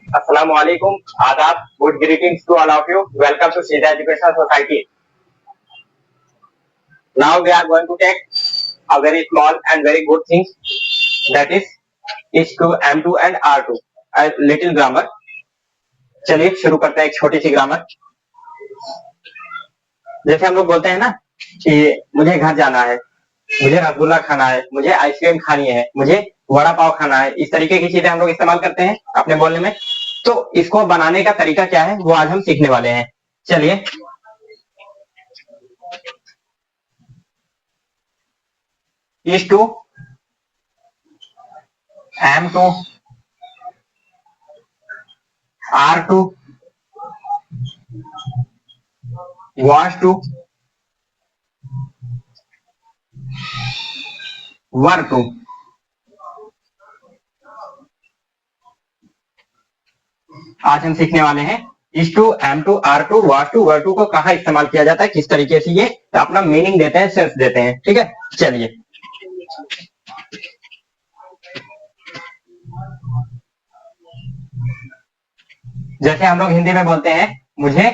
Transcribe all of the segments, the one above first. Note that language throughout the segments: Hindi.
Assalamu alaikum, Adab, good greetings to all of you. Welcome to Sida Educational Society. Now we are going to take a very small and very good thing, that is to M2 and R2. A little grammar. चलिए शुरू करते हैं एक छोटी सी ग्रामर। जैसे हम लोग बोलते हैं ना कि मुझे घर जाना है, मुझे रसगुल्ला खाना है, मुझे आइसक्रीम खानी है, मुझे वड़ा पाव खाना है, इस तरीके की चीजें हम लोग इस्तेमाल करते हैं अपने बोलने में। तो इसको बनाने का तरीका क्या है वो आज हम सीखने वाले हैं। चलिए इस to M2 R2 was to were to। आज हम सीखने वाले हैं इस to M2 R2 was to were to को कहाँ इस्तेमाल किया जाता है, किस तरीके से ये अपना मीनिंग देते हैं, सेंस देते हैं। ठीक है, चलिए जैसे हम लोग हिंदी में बोलते हैं मुझे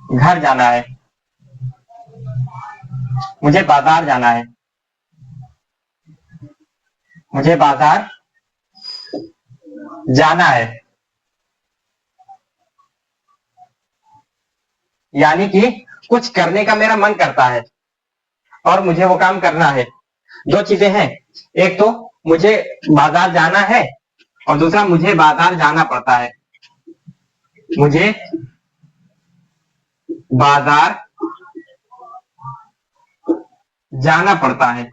घर जाना है, मुझे बाजार जाना है, मुझे बाजार जाना है, यानी कि कुछ करने का मेरा मन करता है और मुझे वो काम करना है। दो चीजें हैं, एक तो मुझे बाजार जाना है और दूसरा मुझे बाजार जाना पड़ता है। मुझे बाजार जाना पड़ता है,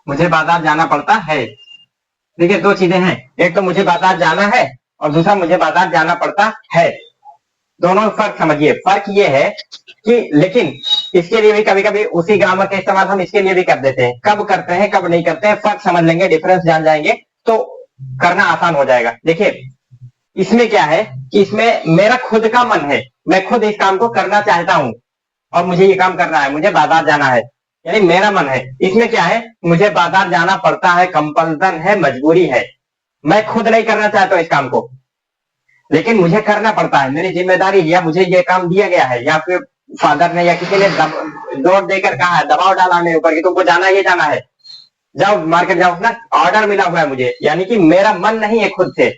मुझे बाजार जाना पड़ता है। ठीक है, दो चीजें हैं, एक तो मुझे बाजार जाना है और दूसरा मुझे बाजार जाना पड़ता है। दोनों फर्क समझिए। फर्क ये है कि लेकिन इसके लिए भी कभी कभी उसी ग्रामर का इस्तेमाल हम इसके लिए भी कर देते हैं। कब करते हैं कब नहीं करते हैं फर्क समझ लेंगे, डिफरेंस जान जाएंगे तो करना आसान हो जाएगा। देखिए इसमें क्या है कि इसमें मेरा खुद का मन है, मैं खुद इस काम को करना चाहता हूं और मुझे ये काम करना है, मुझे बाजार जाना है, यानी मेरा मन है। इसमें क्या है, मुझे बाजार जाना पड़ता है, कंपल्सन है, मजबूरी है। मैं खुद नहीं करना चाहता इस काम को लेकिन मुझे करना पड़ता है, मेरी जिम्मेदारी या मुझे ये काम दिया गया है, या फिर फादर ने या किसी ने जोर देकर कहा है, दबाव डाला मेरे ऊपर कि तुमको जाना ही जाना है, जाओ मार्केट जाओ ना, ऑर्डर मिला हुआ है मुझे, यानी कि मेरा मन नहीं है खुद से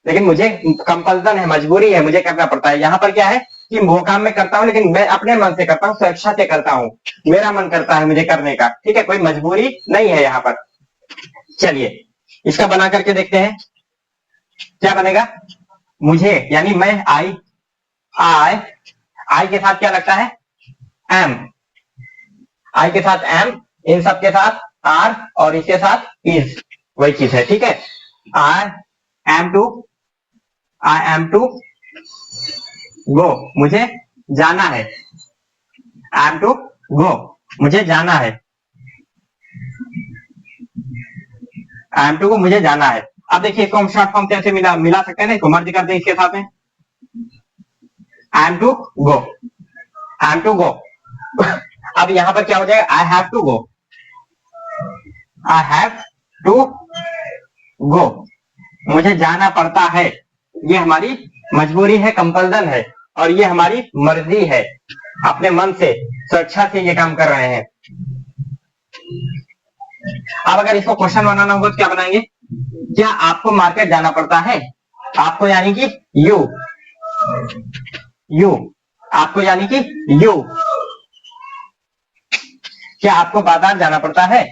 लेकिन मुझे कंपल्सन है, मजबूरी है, मुझे करना पड़ता है। यहाँ पर क्या है कि वो काम मैं करता हूँ लेकिन मैं अपने मन से करता हूँ, स्वेच्छा से करता हूँ, मेरा मन करता है मुझे करने का। ठीक है, कोई मजबूरी नहीं है यहाँ पर। चलिए इसका बना करके देखते हैं क्या बनेगा। मुझे यानी मैं आई के साथ क्या लगता है एम, आई के साथ एम, इन सब के साथ आर और इसके साथ इज, वही चीज है। ठीक है, आई एम टू गो, मुझे जाना है, आई एम टू गो, मुझे जाना है, आई एम टू गो, मुझे जाना है। अब देखिए इसको हम शॉर्ट फॉर्म कैसे मिला सकते हैं ना, इसको मर्ज कर दें इसके साथ में, I am to go, I am to go. अब यहां पर क्या हो जाएगा, I have to go, I have to go, मुझे जाना पड़ता है, ये हमारी मजबूरी है, कंपल्सन है, और ये हमारी मर्जी है, अपने मन से स्वेच्छा से ये काम कर रहे हैं। अब अगर इसको क्वेश्चन बनाना होगा तो क्या बनाएंगे, क्या आपको मार्केट जाना पड़ता है, आपको यानी कि यू आपको यानी कि यू, क्या आपको बाजार जाना पड़ता है।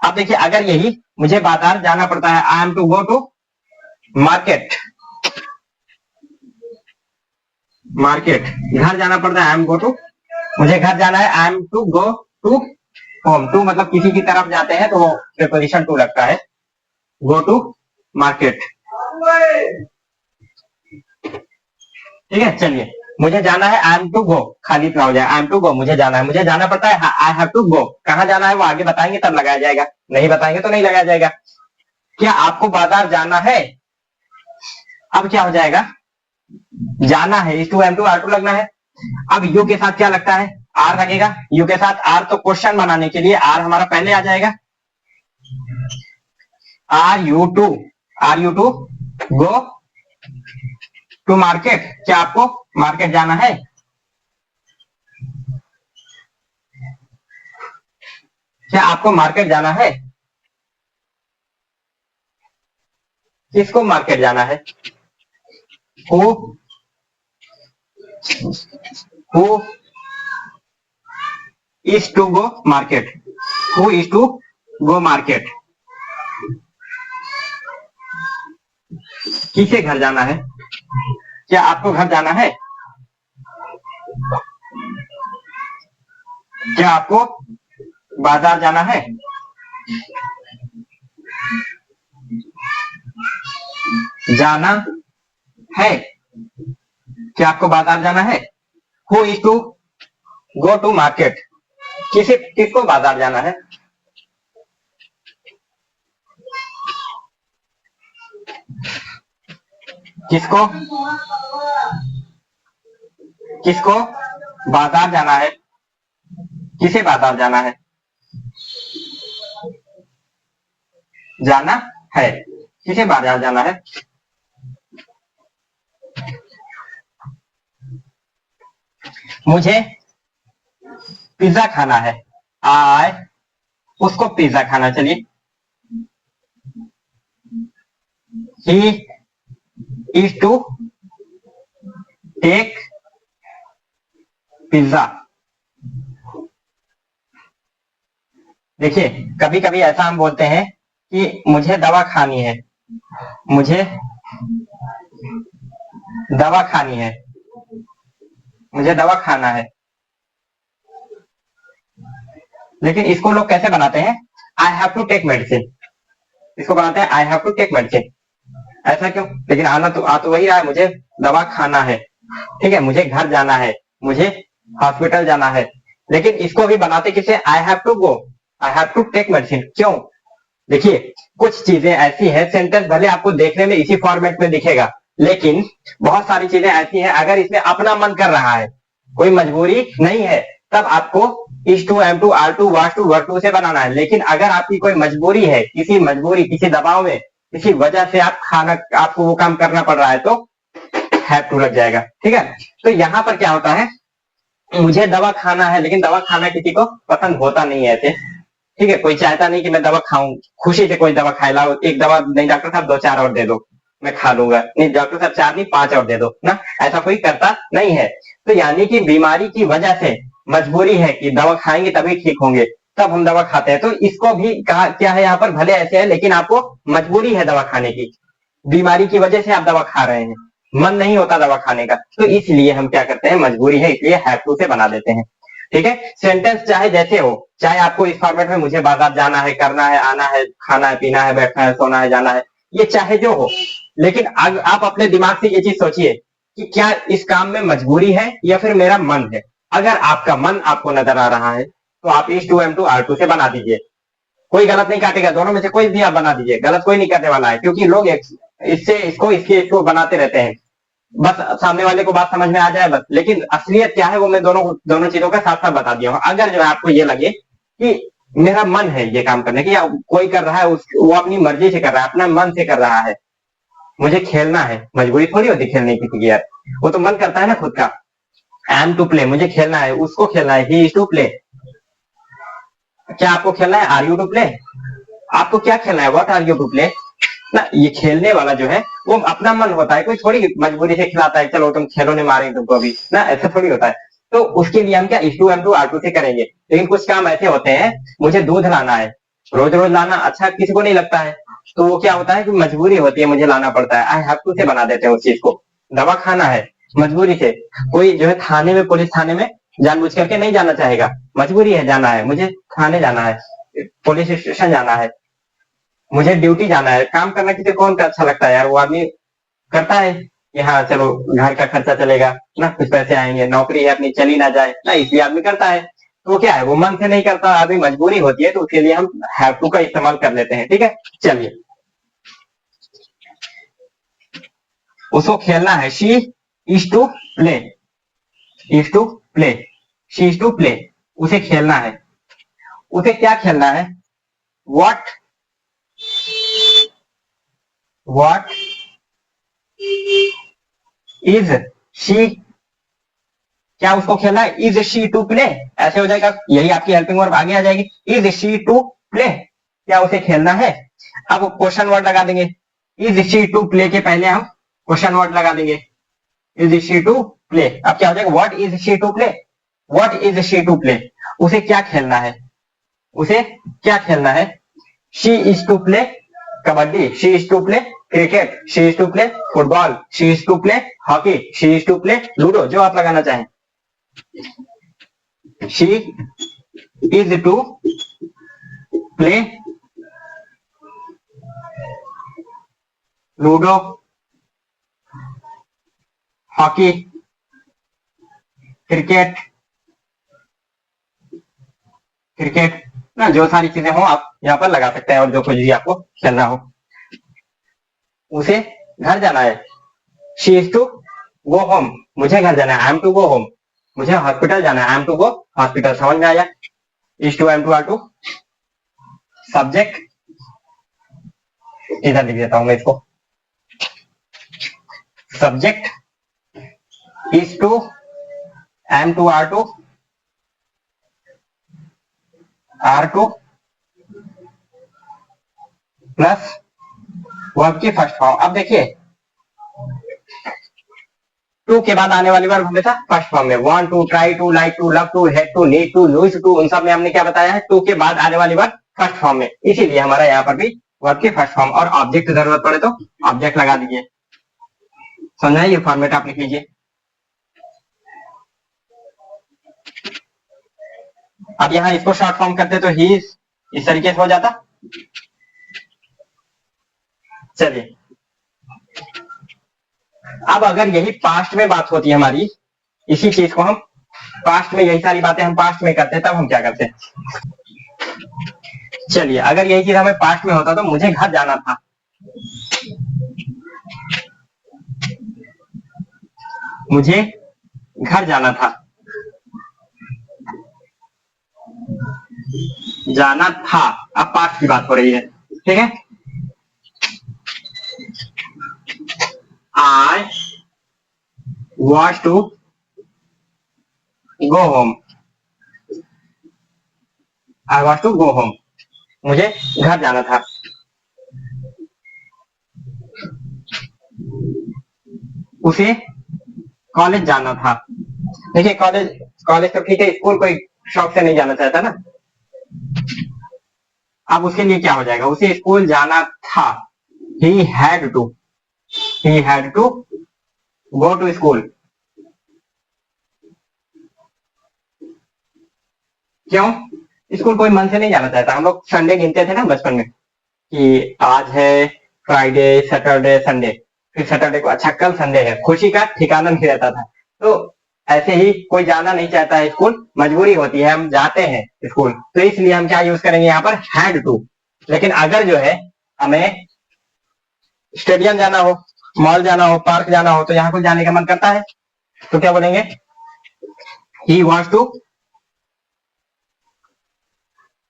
अब देखिए अगर यही मुझे बाजार जाना पड़ता है, I am to go to market, market, घर जाना पड़ता है, आई एम गो टू, मुझे घर जाना है, I am to go to home, to मतलब किसी की तरफ जाते हैं तो प्रीपोजिशन टू लगता है, गो टू मार्केट। ठीक है, चलिए मुझे जाना है, आई एम टू गो, खाली इतना हो जाए, आई एम टू गो, मुझे जाना है, मुझे जाना पड़ता है, आई हैव टू गो, कहां जाना है वो आगे बताएंगे तब लगाया जाएगा, नहीं बताएंगे तो नहीं लगाया जाएगा। क्या आपको बाजार जाना है, अब क्या हो जाएगा, जाना है, is to am to are to लगना है। अब यू के साथ क्या लगता है, आर लगेगा यू के साथ। आर तो क्वेश्चन बनाने के लिए आर हमारा पहले आ जाएगा। Are you to go to market. क्या आपको मार्केट जाना है? क्या आपको मार्केट जाना है? किसको मार्केट जाना है? Who who is to go market? Who is to go market? किसे घर जाना है? क्या आपको घर जाना है? क्या आपको बाजार जाना है? जाना है। क्या आपको बाजार जाना है? Who is to go to market? किसको बाजार जाना है? किसको किसको बाजार जाना है? किसे बाजार जाना है? जाना है। किसे बाजार जाना है? मुझे पिज्जा खाना है। आय उसको पिज्जा खाना। चलिए, he is to take pizza. देखिए, कभी कभी ऐसा हम बोलते हैं कि मुझे दवा खानी है। मुझे दवा खानी है। मुझे दवा खाना है। लेकिन इसको लोग कैसे बनाते हैं? I have to take medicine. इसको बनाते हैं I have to take medicine. ऐसा क्यों? लेकिन आना तो आ तो वही रहा है, मुझे दवा खाना है। ठीक है, मुझे घर जाना है, मुझे हॉस्पिटल जाना है। लेकिन इसको भी बनाते किसे? I have to go, I have to take medicine. क्यों? देखिए, कुछ चीजें ऐसी है, सेंटेंस भले आपको देखने में इसी फॉर्मेट में दिखेगा, लेकिन बहुत सारी चीजें ऐसी हैं, अगर इसमें अपना मन कर रहा है, कोई मजबूरी नहीं है, तब आपको is to, am to, are to, was to, were to से बनाना है। लेकिन अगर आपकी कोई मजबूरी है, किसी दबाव में, किसी वजह से आपको वो काम करना पड़ रहा है, तो हैव टू लग जाएगा। ठीक है, तो यहां पर क्या होता है, मुझे दवा खाना है, लेकिन दवा खाना किसी को पसंद होता नहीं है ऐसे। ठीक है, कोई चाहता नहीं कि मैं दवा खाऊं, खुशी से कोई दवा खाए, लाओ एक दवा, नहीं डॉक्टर साहब 2-4 और दे दो, मैं खा लूंगा। नहीं डॉक्टर साहब 4 नहीं 5 और दे दो ना, ऐसा कोई करता नहीं है। तो यानी कि बीमारी की वजह से मजबूरी है कि दवा खाएंगे तभी ठीक होंगे, तब हम दवा खाते हैं। तो इसको भी कहा क्या है यहाँ पर, भले ऐसे है लेकिन आपको मजबूरी है दवा खाने की, बीमारी की वजह से आप दवा खा रहे हैं, मन नहीं होता दवा खाने का, तो इसलिए हम क्या करते हैं, मजबूरी है इसलिए हैव टू से बना देते हैं। ठीक है, सेंटेंस चाहे जैसे हो, चाहे आपको इस फॉर्मेट में मुझे बाजार जाना है, करना है, आना है, खाना है, पीना है, बैठना है, सोना है, जाना है, ये चाहे जो हो, लेकिन आप अपने दिमाग से ये चीज सोचिए कि क्या इस काम में मजबूरी है या फिर मेरा मन है। अगर आपका मन आपको नजर आ रहा है तो आप is to am to are to से बना दीजिए, कोई गलत नहीं काटेगा, दोनों में से कोई भी आप बना दीजिए, गलत कोई नहीं करने वाला है, क्योंकि लोग इससे इसको बनाते रहते हैं, बस सामने वाले को बात समझ में आ जाए बस। लेकिन असलियत क्या है वो मैं दोनों दोनों चीजों का साथ साथ बता दिया हूँ। अगर जो है आपको ये लगे कि मेरा मन है ये काम करने की, या कोई कर रहा है वो अपनी मर्जी से कर रहा है, अपना मन से कर रहा है, मुझे खेलना है, मजबूरी थोड़ी होती खेलने की यार, वो तो मन करता है ना खुद का। आई एम टू प्ले, मुझे खेलना है, उसको खेलना है, ही इज टू प्ले। क्या आपको खेलना है? Are you to play? आपको क्या खेलना है? What are you to play? ना, ये खेलने वाला जो है वो अपना मन होता है, कोई थोड़ी मजबूरी से खिलाता है, चलो तुम खेलो, नहीं मारेंगे तुमको अभी ना, ऐसा थोड़ी होता है। तो उसके लिए हम क्या is to am to are to से करेंगे। लेकिन कुछ काम ऐसे होते हैं, मुझे दूध लाना है, रोज रोज लाना अच्छा किसी को नहीं लगता है, तो वो क्या होता है कि मजबूरी होती है, मुझे लाना पड़ता है, आई हैव टू से बना देते हैं उस चीज को। दवा खाना है, मजबूरी से। कोई जो है थाने में, पुलिस थाने में जानबूझ करके नहीं जाना चाहेगा, मजबूरी है जाना है, मुझे थाने जाना है, पुलिस स्टेशन जाना है, मुझे ड्यूटी जाना है। काम करना किसी कौन अच्छा लगता है यार, वो आदमी करता है कि हाँ चलो घर का खर्चा चलेगा ना, कुछ पैसे आएंगे, नौकरी है अपनी चली ना जाए ना, इसलिए आदमी करता है। तो वो क्या है, वो मन से नहीं करता, आदमी मजबूरी होती है, तो उसके लिए हम हैव टू का इस्तेमाल कर लेते हैं। ठीक है, चलिए, उसको खेलना है, she is to play, is to play, she is to play, उसे खेलना है। उसे क्या खेलना है? व्हाट व्हाट इज शी, क्या उसको खेलना है? इज शी टू प्ले, ऐसे हो जाएगा, यही आपकी हेल्पिंग वर्ब आगे आ जाएगी। इज शी टू प्ले, क्या उसे खेलना है? अब क्वेश्चन वर्ड लगा देंगे। इज शी टू प्ले के पहले हम क्वेश्चन वर्ड लगा देंगे। इज शी टू प्ले, अब क्या हो जाएगा? What is she to play, what is she to play, उसे क्या खेलना है? उसे क्या खेलना है? She is to play kabaddi, she is to play cricket, she is to play football, she is to play hockey, she is to play ludo, जो आप लगाना चाहें। She is to play ludo, hockey, cricket cricket ना, जो सारी चीजें हो आप यहाँ पर लगा सकते हैं, और जो कुछ भी आपको खेलना हो। उसे घर जाना है। She is to go home, मुझे घर जाना है। I am to go home, मुझे हॉस्पिटल जाना है। I am to go hospital, समझ में आया? Is to, am to, are to. Subject इधर लिख देता हूं मैं इसको। Subject is to, am to, are to, are to plus verb की फर्स्ट फॉर्म। अब देखिए, टू के बाद आने वाली वर्ब हमेशा फर्स्ट फॉर्म में। Want to, try to, like to, love to, hate to, need to, use to, उन सब में हमने क्या बताया है? टू के बाद आने वाली वर्ब फर्स्ट फॉर्म में, इसीलिए हमारा यहाँ पर भी वर्ब की फर्स्ट फॉर्म। और ऑब्जेक्ट जरूरत पड़े तो ऑब्जेक्ट लगा दीजिए। समझा? ये फॉर्मेट आप लिख लीजिए। अब यहाँ इसको शॉर्ट फॉर्म करते तो ही इस तरीके से हो जाता। चलिए, अब अगर यही पास्ट में बात होती है हमारी, इसी चीज को हम पास्ट में, यही सारी बातें हम पास्ट में करते, तब हम क्या करते? चलिए, अगर यही चीज हमें पास्ट में होता तो मुझे घर जाना था, मुझे घर जाना था, जाना था, अब पास्ट की बात हो रही है, ठीक है? I was to go home, I was to go home, मुझे घर जाना था। उसे कॉलेज जाना था। देखिए, कॉलेज कॉलेज तो ठीक है, स्कूल कोई शौक से नहीं जाना चाहता ना। अब उसके लिए क्या हो जाएगा? उसे स्कूल जाना था, he had to, he had to go to school। क्यों? स्कूल कोई मन से नहीं जाना चाहता। हम लोग संडे गिनते थे ना बचपन में, कि आज है फ्राइडे, सैटरडे, संडे, फिर सैटरडे को अच्छा कल संडे है, खुशी का ठिकाना नहीं रहता था। तो ऐसे ही कोई जाना नहीं चाहता है स्कूल, मजबूरी होती है, हम जाते हैं स्कूल, तो इसलिए हम क्या यूज करेंगे यहाँ पर? Had to. लेकिन अगर जो है हमें स्टेडियम जाना हो, मॉल जाना हो, पार्क जाना हो, तो यहाँ को जाने का मन करता है, तो क्या बोलेंगे? ही वॉन्ट्स टू,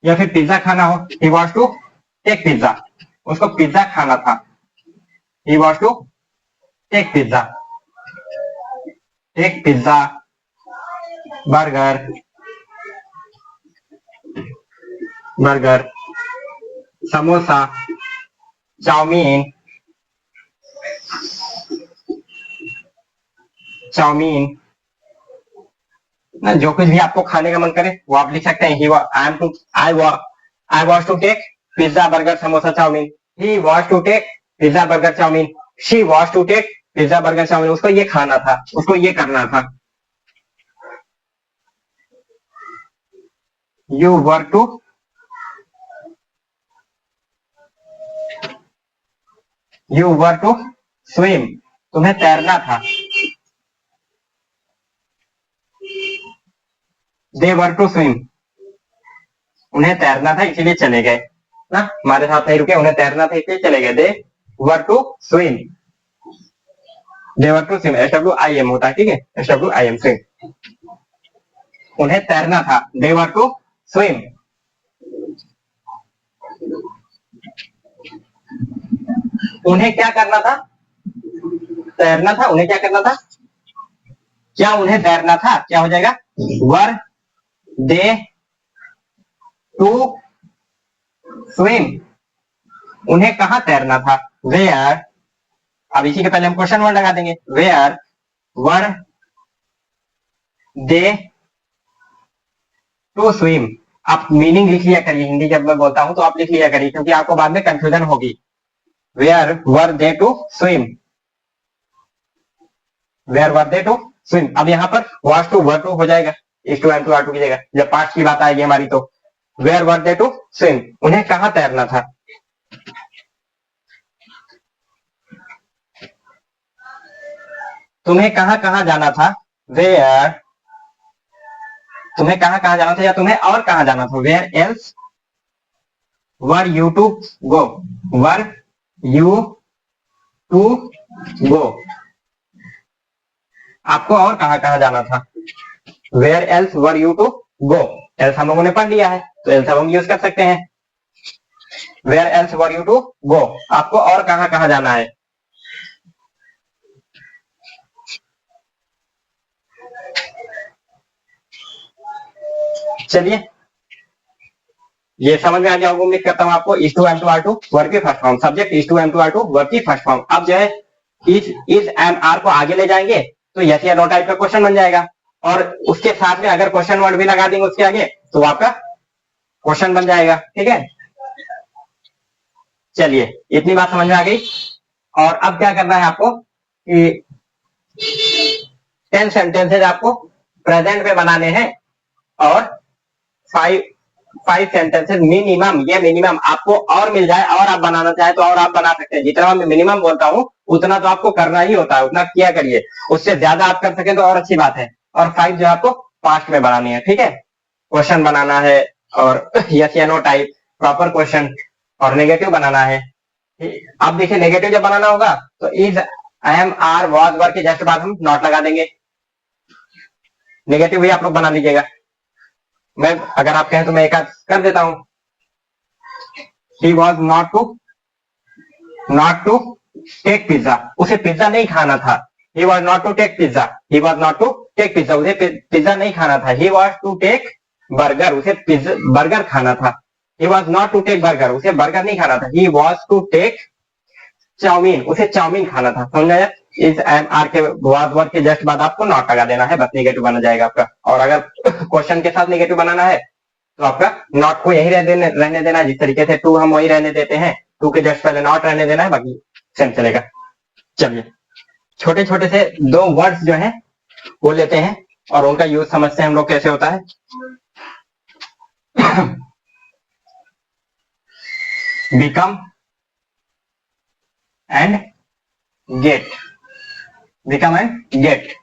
या फिर पिज्जा खाना हो, he wants to take pizza, उसको पिज्जा खाना था, he wants to take pizza, take pizza, burger, burger, samosa, chowmein, chowmein ना, जो कुछ भी आपको खाने का मन करे वो आप लिख सकते हैं। I want to take pizza, burger, samosa, chowmein. He want to take pizza, burger, chowmein. She want to take pizza, burger, chowmein. उसको ये खाना था, उसको ये करना था। You were to, you were to swim, तुम्हें तैरना था। दे वर टू स्विम, उन्हें तैरना था इसीलिए चले गए ना, हमारे साथ नहीं रुके, उन्हें तैरना था इसलिए चले गए। They were to swim, they were to swim, SWIM होता है, ठीक है? SWIM swim. उन्हें तैरना था, दे वर टू स्विम। उन्हें क्या करना था, तैरना था, उन्हें क्या करना था, क्या उन्हें तैरना था, क्या हो जाएगा, वर दे टू स्विम, उन्हें कहां तैरना था, वेयर, अब इसी के पहले हम क्वेश्चन वर्ड लगा देंगे, where were they to swim. आप मीनिंग लिख लिया करिए, हिंदी जब मैं बोलता हूं तो आप लिख लिया करिए, क्योंकि आपको बाद में कंफ्यूजन होगी। Where were they to swim, where were they to swim. अब यहाँ पर वॉज टू वर टू हो जाएगा, is to am to are to की जगह, जब पास्ट की बात आएगी हमारी तो where were they to swim, उन्हें कहां तैरना था, तुम्हें कहां कहां जाना था, वेयर, तुम्हें कहां कहां जाना था या तुम्हें और कहां जाना था, where else were you to go, were you to go, आपको और कहां कहां जाना था, where else were you to go, else हम लोगों ने पढ़ लिया है तो एल्स हम यूज कर सकते हैं, where else were you to go, आपको और कहां कहां जाना है। चलिए ये समझ में आ गया होगा, उम्मीद करता हूं आपको। Is to am to are to verb की first form, subject is to am to are to verb की फर्स्ट फॉर्म। अब जो है इज एम आर को आगे ले जाएंगे तो यस या नो टाइप का क्वेश्चन बन जाएगा, और उसके साथ में अगर क्वेश्चन वर्ड भी लगा देंगे उसके आगे तो आपका क्वेश्चन बन जाएगा, ठीक है। चलिए इतनी बात समझ में आ गई, और अब क्या करना है आपको कि 10 सेंटेंसेज आपको प्रेजेंट में बनाने हैं, और 5 सेंटेंसेज मिनिमम, ये मिनिमम आपको और मिल जाए और आप बनाना चाहे तो और आप बना सकते हैं, जितना मैं मिनिमम बोलता हूँ उतना तो आपको करना ही होता है, उतना किया करिए, उससे ज्यादा आप कर सके तो और अच्छी बात है। और 5 जो आपको पास्ट में बनानी है, ठीक है, क्वेश्चन बनाना है, और यस या नो टाइप प्रॉपर क्वेश्चन, और नेगेटिव बनाना है। अब देखिए नेगेटिव जब बनाना होगा तो is am are was were के जस्ट बाद हम नॉट लगा देंगे, नेगेटिव भी आप लोग बना लीजिएगा, मैं अगर आप कहें तो मैं एक आध कर देता हूं। He was not to take pizza, उसे पिज्जा नहीं खाना था, he was not to take pizza, he was not to take pizza, उसे पिज्जा नहीं खाना था, he was to take burger, उसे बर्गर खाना था, he was not to take burger, उसे बर्गर नहीं खाना था, he was to take chowmein, उसे चाउमीन खाना था, समझा। इस एम आर के वर्ड के जस्ट बाद आपको नॉट लगा देना है, बस नेगेटिव बना जाएगा आपका। और अगर क्वेश्चन के साथ नेगेटिव बनाना है तो आपका नॉट को यही रहने देना है, जिस तरीके से टू हम वही रहने देते हैं, टू के जस्ट पहले नॉट रहने देना है, बाकी सेम चलेगा। चलिए छोटे छोटे से 2 वर्ड्स जो है वो लेते हैं और उनका यूज समझते हैं हम लोग कैसे होता है। Become and get, become and get,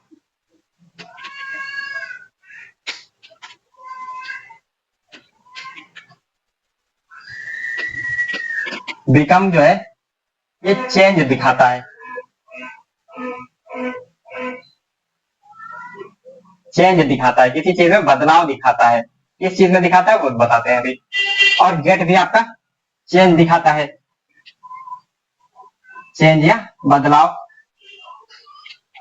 become जो है ये चेंज दिखाता है, चेंज दिखाता है, किसी चीज में बदलाव दिखाता है, किस चीज में दिखाता है वो बताते हैं अभी। और गेट भी आपका चेंज दिखाता है, चेंज या बदलाव।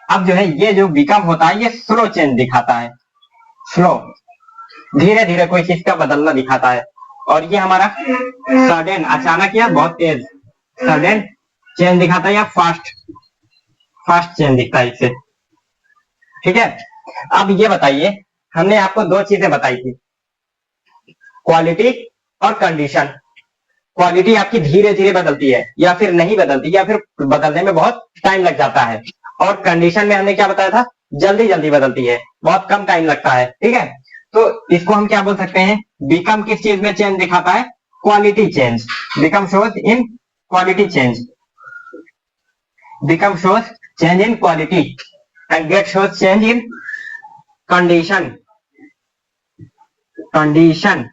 अब जो है ये जो बिकम होता है ये स्लो चेंज दिखाता है, स्लो, धीरे धीरे कोई चीज का बदलना दिखाता है। और ये हमारा सडन, अचानक या बहुत तेज, सडन चेंज दिखाता है, या फास्ट, फास्ट चेंज दिखता है इससे, ठीक है। अब ये बताइए, हमने आपको 2 चीजें बताई थी, क्वालिटी और कंडीशन। क्वालिटी आपकी धीरे धीरे बदलती है या फिर नहीं बदलती, या फिर बदलने में बहुत टाइम लग जाता है, और कंडीशन में हमने क्या बताया था, जल्दी जल्दी बदलती है, बहुत कम टाइम लगता है, ठीक है। तो इसको हम क्या बोल सकते हैं, बिकम किस चीज में चेंज दिखाता है, quality change, become shows in quality change, become shows change in quality, and get shows change in condition, condition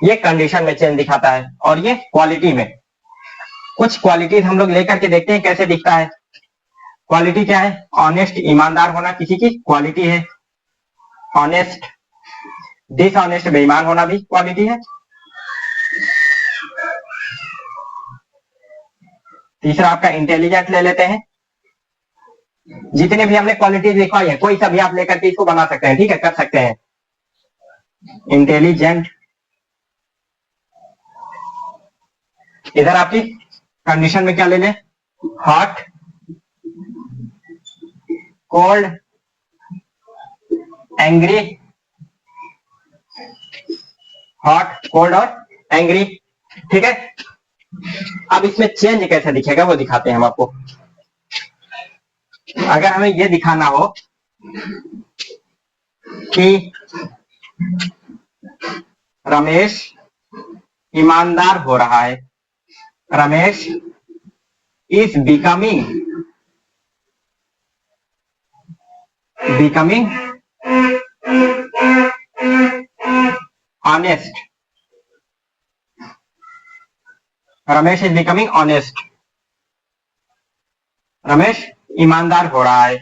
ये कंडीशन में चेंज दिखाता है, और ये क्वालिटी में। कुछ क्वालिटीज हम लोग लेकर के देखते हैं कैसे दिखता है। क्वालिटी क्या है? ऑनेस्ट, ईमानदार होना किसी की क्वालिटी है। ऑनेस्ट, डिसऑनेस्ट, बेईमान होना भी क्वालिटी है। तीसरा आपका इंटेलिजेंट ले लेते हैं। जितने भी हमने क्वालिटीज लिखवाई है कोई सा भी आप लेकर के इसको बना सकते हैं, ठीक है, कर सकते हैं। इंटेलिजेंट, इधर आपकी कंडीशन में क्या ले लें? Hot, cold, angry, hot, cold और एंग्री, ठीक है। अब इसमें चेंज कैसे दिखेगा वो दिखाते हैं हम आपको। अगर हमें ये दिखाना हो कि रमेश ईमानदार हो रहा है, Ramesh is becoming honest, Ramesh is becoming honest, Ramesh ईमानदार हो रहा है।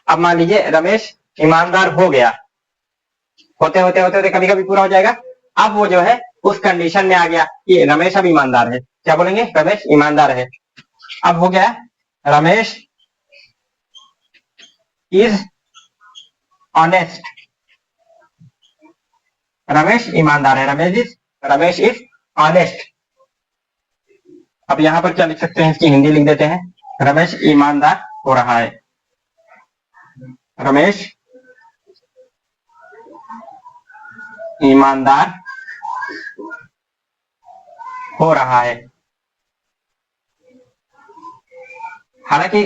अब मान लीजिए रमेश ईमानदार हो गया, होते होते होते होते कभी कभी पूरा हो जाएगा। अब वो जो है उस कंडीशन में आ गया कि रमेश अब ईमानदार है। क्या बोलेंगे? रमेश ईमानदार है। अब हो गया रमेश इज ऑनेस्ट, रमेश ईमानदार है, रमेश इज ऑनेस्ट। अब यहां पर क्या लिख सकते हैं? इसकी हिंदी लिख देते हैं। रमेश ईमानदार हो रहा है, रमेश ईमानदार हो रहा है। हालांकि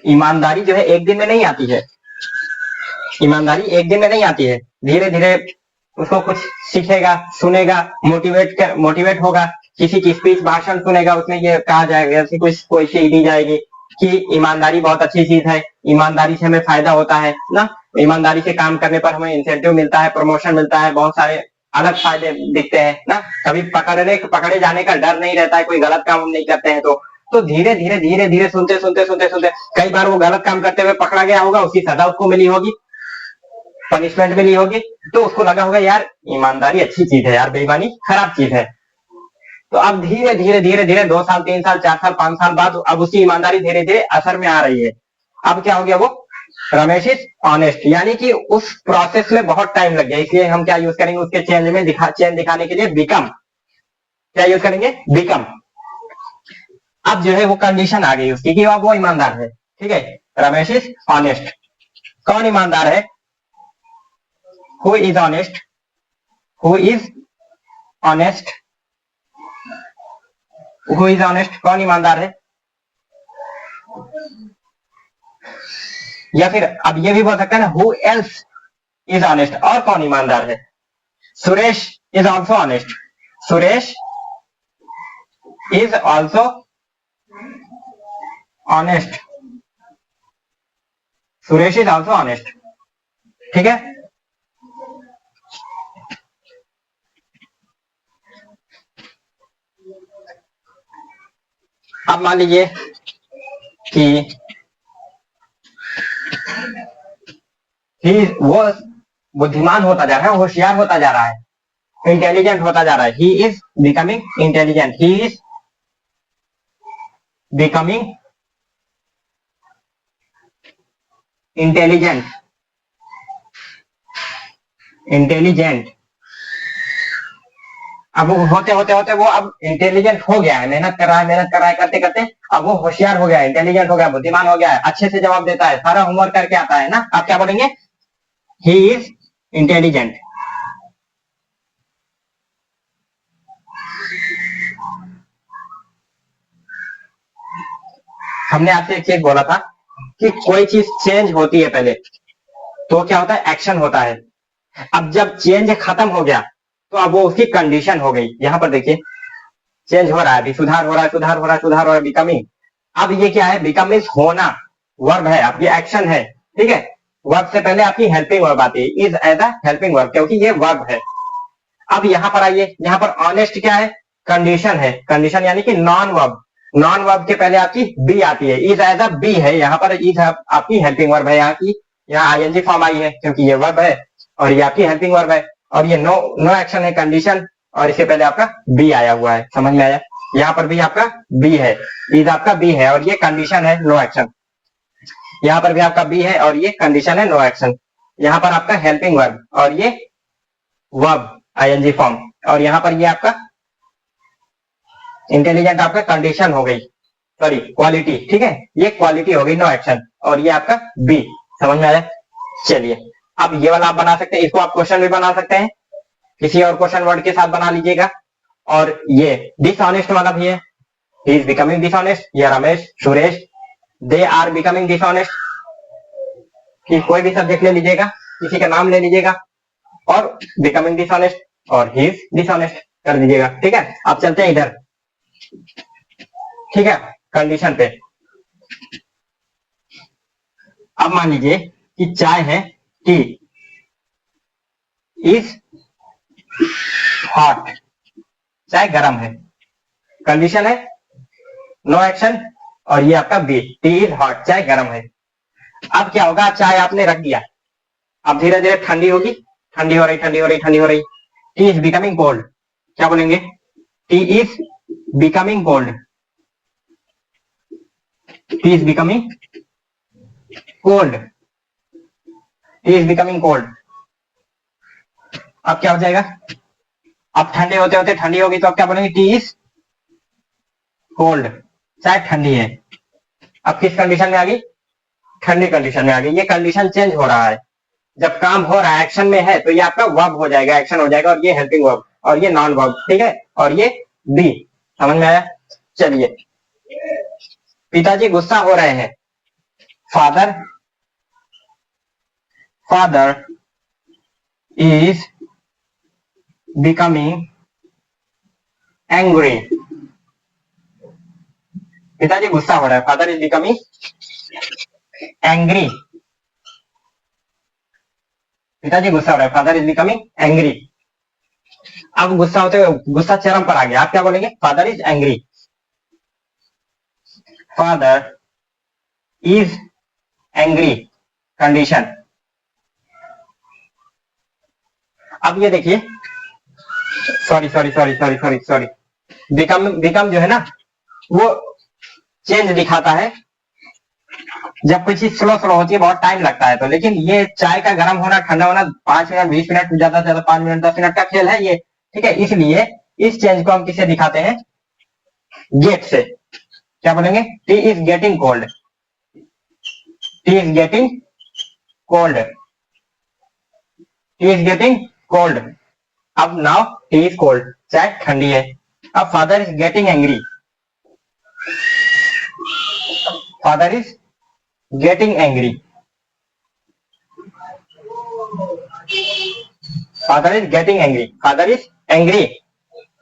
ईमानदारी जो है एक दिन में नहीं आती है, ईमानदारी एक दिन में नहीं आती है, धीरे धीरे उसको कुछ सीखेगा, सुनेगा, मोटिवेट होगा, किसी की स्पीच, भाषण सुनेगा, उसमें ये कहा जाएगा, ऐसी कोई सीख दी जाएगी कि ईमानदारी बहुत अच्छी चीज है, ईमानदारी से हमें फायदा होता है ना, ईमानदारी से काम करने पर हमें इंसेंटिव मिलता है, प्रमोशन मिलता है, बहुत सारे अलग फायदे दिखते हैं ना, कभी पकड़े जाने का डर नहीं रहता है, कोई गलत काम हम नहीं करते हैं तो धीरे धीरे धीरे धीरे सुनते सुनते सुनते सुनते कई बार वो गलत काम करते हुए पकड़ा गया होगा, उसकी सजा उसको मिली होगी, पनिशमेंट मिली होगी, तो उसको लगा होगा यार ईमानदारी अच्छी चीज है यार, बेईमानी खराब चीज है। तो अब धीरे धीरे धीरे धीरे 2 साल 3 साल 4 साल 5 साल बाद अब उसकी ईमानदारी धीरे धीरे असर में आ रही है। अब क्या हो गया? वो रमेश इज ऑनेस्ट, यानी कि उस प्रोसेस में बहुत टाइम लग गया, इसलिए हम क्या यूज करेंगे उसके चेंज में चेंज दिखाने के लिए? बिकम। क्या यूज करेंगे? बिकम। अब जो है वो कंडीशन आ गई उसकी कि अब वो ईमानदार है, ठीक है, रमेश इज ऑनेस्ट। कौन ईमानदार है? Who is honest, who is honest, who is honest, कौन ईमानदार है? या फिर अब ये भी बोल सकते हैं ना, हु एल्स इज ऑनेस्ट, और कौन ईमानदार है? Suresh is also honest, Suresh is also honest, Suresh is also honest, ठीक है। अब मान लीजिए कि वो बुद्धिमान होता जा रहा है, होशियार होता जा रहा है, इंटेलिजेंट होता जा रहा है, he is becoming intelligent, he is becoming intelligent, intelligent. अब होते होते होते वो अब इंटेलिजेंट हो गया है, मेहनत कर रहा है करते करते अब वो होशियार हो गया है, इंटेलिजेंट हो गया, बुद्धिमान हो गया है, अच्छे से जवाब देता है, सारा होमवर्क करके आता है ना। आप क्या बोलेंगे? He is intelligent. हमने आपसे एक चीज बोला था कि कोई चीज चेंज होती है पहले तो क्या होता है? एक्शन होता है। अब जब चेंज खत्म हो गया तो अब वो उसकी कंडीशन हो गई। यहां पर देखिए चेंज हो रहा है, अभी सुधार हो रहा है, सुधार हो रहा है, सुधार हो रहा है, बिकमिंग। अब ये क्या है? बिकम मीन्स होना, वर्ब है, आपकी एक्शन है, ठीक है। वर्ब से पहले आपकी हेल्पिंग वर्ब आती है, is as a helping verb, क्योंकि ये वर्ब है। अब यहां पर आइए, यहां पर ऑनेस्ट क्या है? कंडीशन है, कंडीशन यानी कि नॉन वर्ब। नॉन वर्ब के पहले आपकी बी आती है, इज एज अ बी है, यहाँ पर इज आपकी हेल्पिंग वर्ब है, यहाँ की यहाँ आईएनजी फॉर्म आई है क्योंकि ये वर्ब है और ये आपकी हेल्पिंग वर्ब है, और ये नो नो एक्शन है, कंडीशन, और इसके पहले आपका बी आया हुआ है, समझ में आया? यहाँ पर भी आपका बी है, इज आपका बी है और ये कंडीशन है नो एक्शन, यहाँ पर भी आपका बी है और ये कंडीशन है नो एक्शन, यहाँ पर आपका हेल्पिंग वर्ब और ये वर्ब आईएनजी फॉर्म, और यहाँ पर ये आपका इंटेलिजेंट आपका कंडीशन हो गई, सॉरी क्वालिटी, ठीक है, ये क्वालिटी हो गई नो एक्शन, और ये आपका बी, समझ में आया? चलिए अब ये वाला आप बना सकते हैं, इसको आप क्वेश्चन भी बना सकते हैं, किसी और क्वेश्चन वर्ड के साथ बना लीजिएगा, और ये डिसऑनेस्ट वाला भी है, ही इज बिकमिंग डिसऑनेस्ट, या Ramesh, Suresh, they are becoming dishonest, कि कोई भी सब्जेक्ट ले लीजिएगा, किसी का नाम ले लीजिएगा और बिकमिंग डिसऑनेस्ट और ही इज डिसऑनेस्ट कर दीजिएगा, ठीक है? आप चलते हैं इधर, ठीक है, कंडीशन पे। अब मान लीजिए कि चाय है, टी इज हॉट, चाय गर्म है, कंडीशन है नो एक्शन, और ये आपका बी, टी इज हॉट, चाय गर्म है। अब क्या होगा, चाय आपने रख दिया, अब धीरे धीरे ठंडी होगी, ठंडी हो रही, ठंडी हो रही, ठंडी हो रही, टी इज बिकमिंग कोल्ड, क्या बोलेंगे? T is becoming cold, T is becoming cold, T is becoming cold. अब क्या हो जाएगा, अब ठंडे होते होते ठंडी होगी तो अब क्या बोलेंगे? टी इज कोल्ड, चाय ठंडी है। अब किस कंडीशन में आ गई? ठंडी कंडीशन में आ गई। ये कंडीशन चेंज हो रहा है, जब काम हो रहा है, एक्शन में है, तो ये आपका वर्ब हो जाएगा, एक्शन हो जाएगा, और ये हेल्पिंग वर्ब और ये नॉन वर्ब, ठीक है, और ये बी, समझ में आया? चलिए, पिताजी गुस्सा हो रहे हैं, father father is becoming angry, पिताजी गुस्सा हो रहा है, फादर इज बिकमिंग एंग्री, पिताजी गुस्सा हो रहा है, फादर इज बिकमिंग एंग्री। अब गुस्सा होते हुए गुस्सा चरम पर आ गया, आप क्या बोलेंगे? Father is angry, father is angry, condition. अब ये देखिए, sorry sorry sorry sorry sorry sorry, become जो है ना, वो चेंज दिखाता है जब कोई चीज स्लो स्लो होती है, बहुत टाइम लगता है तो, लेकिन ये चाय का गर्म होना ठंडा होना 5 मिनट 20 मिनट, ज्यादा से ज्यादा 5 मिनट 10 मिनट का खेल है ये, ठीक है? इसलिए इस चेंज को हम किसे दिखाते हैं? गेट से। क्या बोलेंगे? T is getting cold, T is getting cold, T is getting cold. अब नाउ टी इज कोल्ड, चाय ठंडी है। अब father is getting angry, father is getting angry, father is getting angry, father is angry.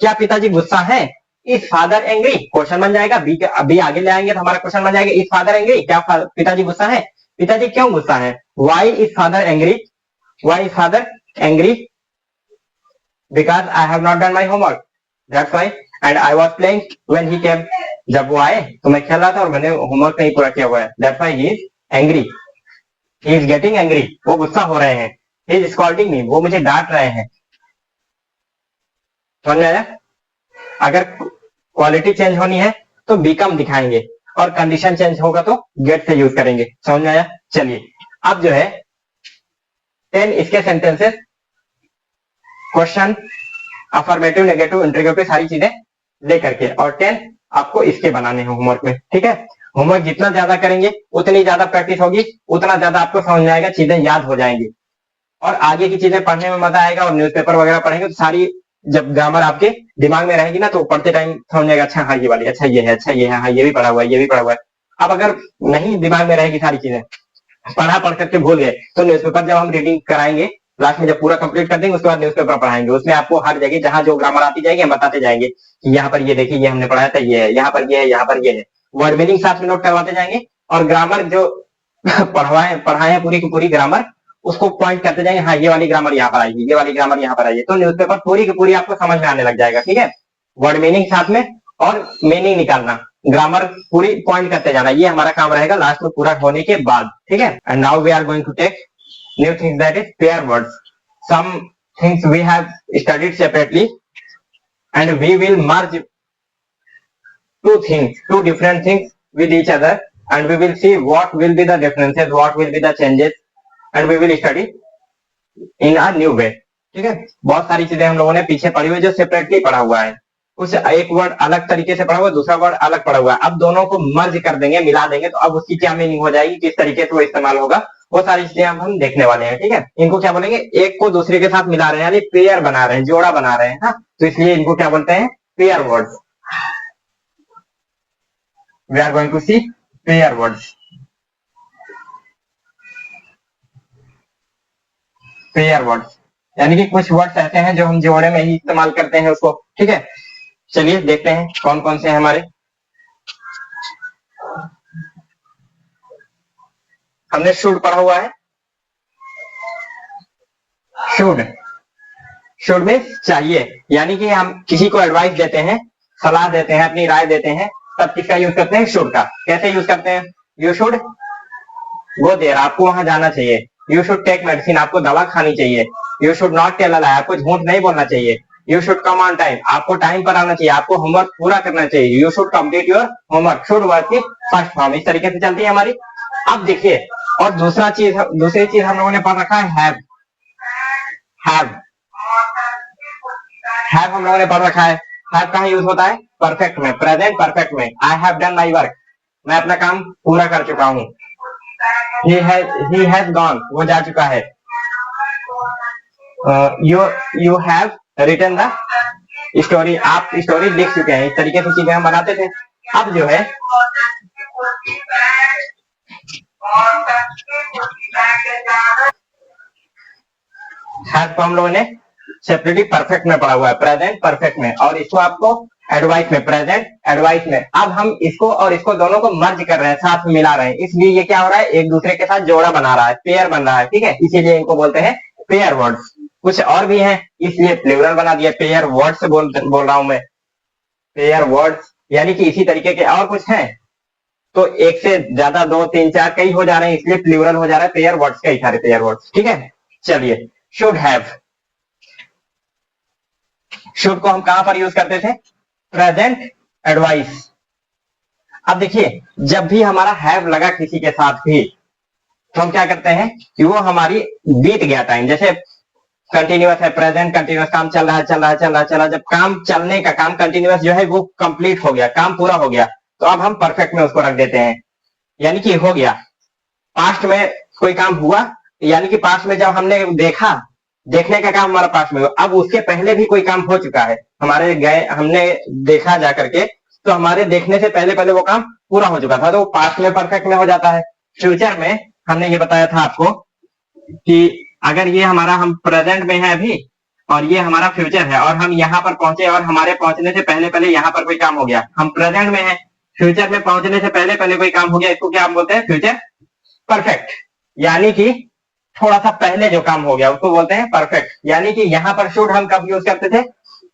क्या पिताजी गुस्सा है? इज फादर एंग्री, क्वेश्चन बन जाएगा, बी के अभी आगे ले आएंगे तो हमारा क्वेश्चन बन जाएगा इज फादर एंग्री, क्या पिताजी गुस्सा है? पिताजी क्यों गुस्सा है? Why is father angry, why is father angry? Because I have not done my homework, that's why, and I was playing when he came, जब वो आए तो मैं खेल रहा था और मैंने होमवर्क नहीं पूरा किया हुआ है, that's why he is angry, he is getting angry, वो गुस्सा हो रहे हैं, ही इज स्कॉल्डिंग मी, वो मुझे डांट रहे हैं। समझ में आया? अगर क्वालिटी चेंज होनी है तो बिकम दिखाएंगे, और कंडीशन चेंज होगा तो गेट से यूज करेंगे। समझ में आया? चलिए, अब जो है 10 इसके sentences, question, affirmative, negative, interrogative, सारी चीजें लेकर के, और 10 आपको इसके बनाने हैं होमवर्क में, ठीक है? होमवर्क जितना ज्यादा करेंगे उतनी ज्यादा प्रैक्टिस होगी, उतना ज्यादा आपको समझ में आएगा, चीजें याद हो जाएंगी, और आगे की चीजें पढ़ने में मजा आएगा। और न्यूज़पेपर वगैरह पढ़ेंगे तो सारी जब ग्रामर आपके दिमाग में रहेगी ना, तो पढ़ते टाइम समझ जाएगा, अच्छा हाँ ये वाली, अच्छा ये है, अच्छा ये है, हाँ ये भी पढ़ा हुआ है, ये भी पढ़ा हुआ है। अब अगर नहीं दिमाग में रहेगी सारी चीजें, पढ़ करके भूल गए, तो न्यूज़पेपर जब हम रीडिंग कराएंगे लास्ट में, जब पूरा कंप्लीट कर देंगे उसके बाद न्यूज़पेपर पढ़ाएंगे, उसमें आपको हर जगह जहां जो ग्रामर आती जाएगी हम बताते जाएंगे कि यहाँ पर ये देखिए, ये हमने पढ़ाया था, ये है, यहाँ पर ये है, यहाँ पर ये है, वर्ड मीनिंग साथ में नोट करवाते जाएंगे, और ग्रामर जो पढ़ाए हैं पूरी की पूरी ग्रामर, उसको पॉइंट करते जाएंगे, हाँ ये वाली ग्रामर यहाँ पर आएगी, ये वाली ग्रामर यहाँ पर आएगी, तो न्यूज़पेपर पूरी की पूरी आपको समझ में आने लग जाएगा, ठीक है? वर्ड मीनिंग साथ में, और मीनिंग निकालना, ग्रामर पूरी पॉइंट करते जाना, ये हमारा काम रहेगा लास्ट में पूरा होने के बाद, ठीक है। And now we are going to take new things, that is pair words. Some things we have studied separately and we will merge two different things with each other, and we will see what will be the differences, what will be the changes, and we will study in a new way, ठीक है। बहुत सारी चीजें हम लोगों ने पीछे पढ़ी हुई जो सेपरेटली पढ़ा हुआ है, कुछ एक वर्ड अलग तरीके से पढ़ा हुआ है, दूसरा वर्ड अलग पढ़ा हुआ है, अब दोनों को मर्ज कर देंगे, मिला देंगे, तो अब उसकी क्या मीनिंग हो जाएगी, किस तरीके से वो इस्तेमाल होगा, वो सारी चीजें अब हम देखने वाले हैं, ठीक है। इनको क्या बोलेंगे, एक को दूसरे के साथ मिला रहे हैं, यानी पेयर बना रहे हैं, जोड़ा बना रहे हैं, हाँ, तो इसलिए इनको क्या बोलते हैं, pair words. We are going to see pair words. Pair words यानी कि कुछ वर्ड्स ऐसे हैं जो हम जोड़े में ही इस्तेमाल करते हैं उसको, ठीक है। चलिए देखते हैं कौन कौन से हैं हमारे। हमने शुड पढ़ा हुआ है। शुड में चाहिए, यानी कि हम किसी को एडवाइस देते हैं, सलाह देते हैं, अपनी राय देते हैं, तब किसका यूज करते हैं, शुड का। कैसे यूज करते हैं, यू शुड गो देयर, आपको वहां जाना चाहिए। यू शुड टेक मेडिसिन, आपको दवा खानी चाहिए। You should not tell a lie, आपको झूठ नहीं बोलना चाहिए। You should come on time, आपको टाइम पर आना चाहिए, आपको होमवर्क पूरा करना चाहिए। You should complete your homework, should verb की फर्स्ट फॉर्म, इस तरीके से चलती है हमारी। अब देखिए, और दूसरी चीज हम लोगों ने पढ़ रखा है हैव हम लोगों ने पढ़ रखा है। हैव कहाँ यूज होता है, परफेक्ट में, प्रेजेंट परफेक्ट में। I have done my work, मैं अपना काम पूरा कर चुका हूँ। he has gone, वो जा चुका है। you have written the story, आप स्टोरी लिख चुके हैं। इस तरीके से चीजें हम बनाते थे। अब जो है हैव को हम लोगों ने सेपरेटली परफेक्ट में पढ़ा हुआ है, प्रेजेंट परफेक्ट में, और इसको आपको एडवाइस में, प्रेजेंट एडवाइस में। अब हम इसको और इसको दोनों को मर्ज कर रहे हैं, साथ में मिला रहे हैं, इसलिए ये क्या हो रहा है, एक दूसरे के साथ जोड़ा बना रहा है, पेयर बन रहा है, ठीक है। इसीलिए इनको बोलते हैं पेयर वर्ड्स। कुछ और भी हैं, इसलिए प्लूरल बना दिया, पेयर वर्ड्स बोल रहा हूं मैं, पेयर वर्ड्स, यानी कि इसी तरीके के और कुछ हैं तो एक से ज्यादा, दो तीन चार कई हो जा रहे हैं, इसलिए प्लूरल हो जा रहा है, पेयर वर्ड्स, कई सारे पेयर वर्ड्स, ठीक है। चलिए, शुड हैव, शुड को हम कहां पर यूज करते थे, प्रेजेंट एडवाइस। अब देखिए, जब भी हमारा हैव लगा किसी के साथ भी, तो हम क्या करते हैं कि वो हमारी बीत गया टाइम, जैसे कंटिन्यूअस है, प्रेजेंट कंटिन्यूअस, काम चल रहा है, जब काम चलने का, काम कंटिन्यूअस जो है वो कंप्लीट हो गया, काम पूरा हो गया, तो अब हम परफेक्ट में उसको रख देते हैं, यानी कि हो गया। पास्ट में कोई काम हुआ, यानी कि पास्ट में जब हमने देखा, देखने का काम हमारा पास्ट में हुआ, अब उसके पहले भी कोई काम हो चुका है, हमारे गए, हमने देखा जा करके, तो हमारे देखने से पहले पहले वो काम पूरा हो चुका था, तो पास्ट में परफेक्ट में हो जाता है। फ्यूचर में हमने ये बताया था आपको कि अगर ये हमारा, हम प्रेजेंट में है अभी, और ये हमारा फ्यूचर है, और हम यहाँ पर पहुंचे, और हमारे पहुंचने से पहले पहले यहाँ पर कोई काम हो गया, हम प्रेजेंट में है, फ्यूचर में पहुंचने से पहले पहले कोई काम हो गया, इसको क्या हम बोलते हैं, फ्यूचर परफेक्ट, यानी कि थोड़ा सा पहले जो काम हो गया उसको बोलते हैं परफेक्ट। यानी कि यहाँ पर शुड हम कब यूज करते थे,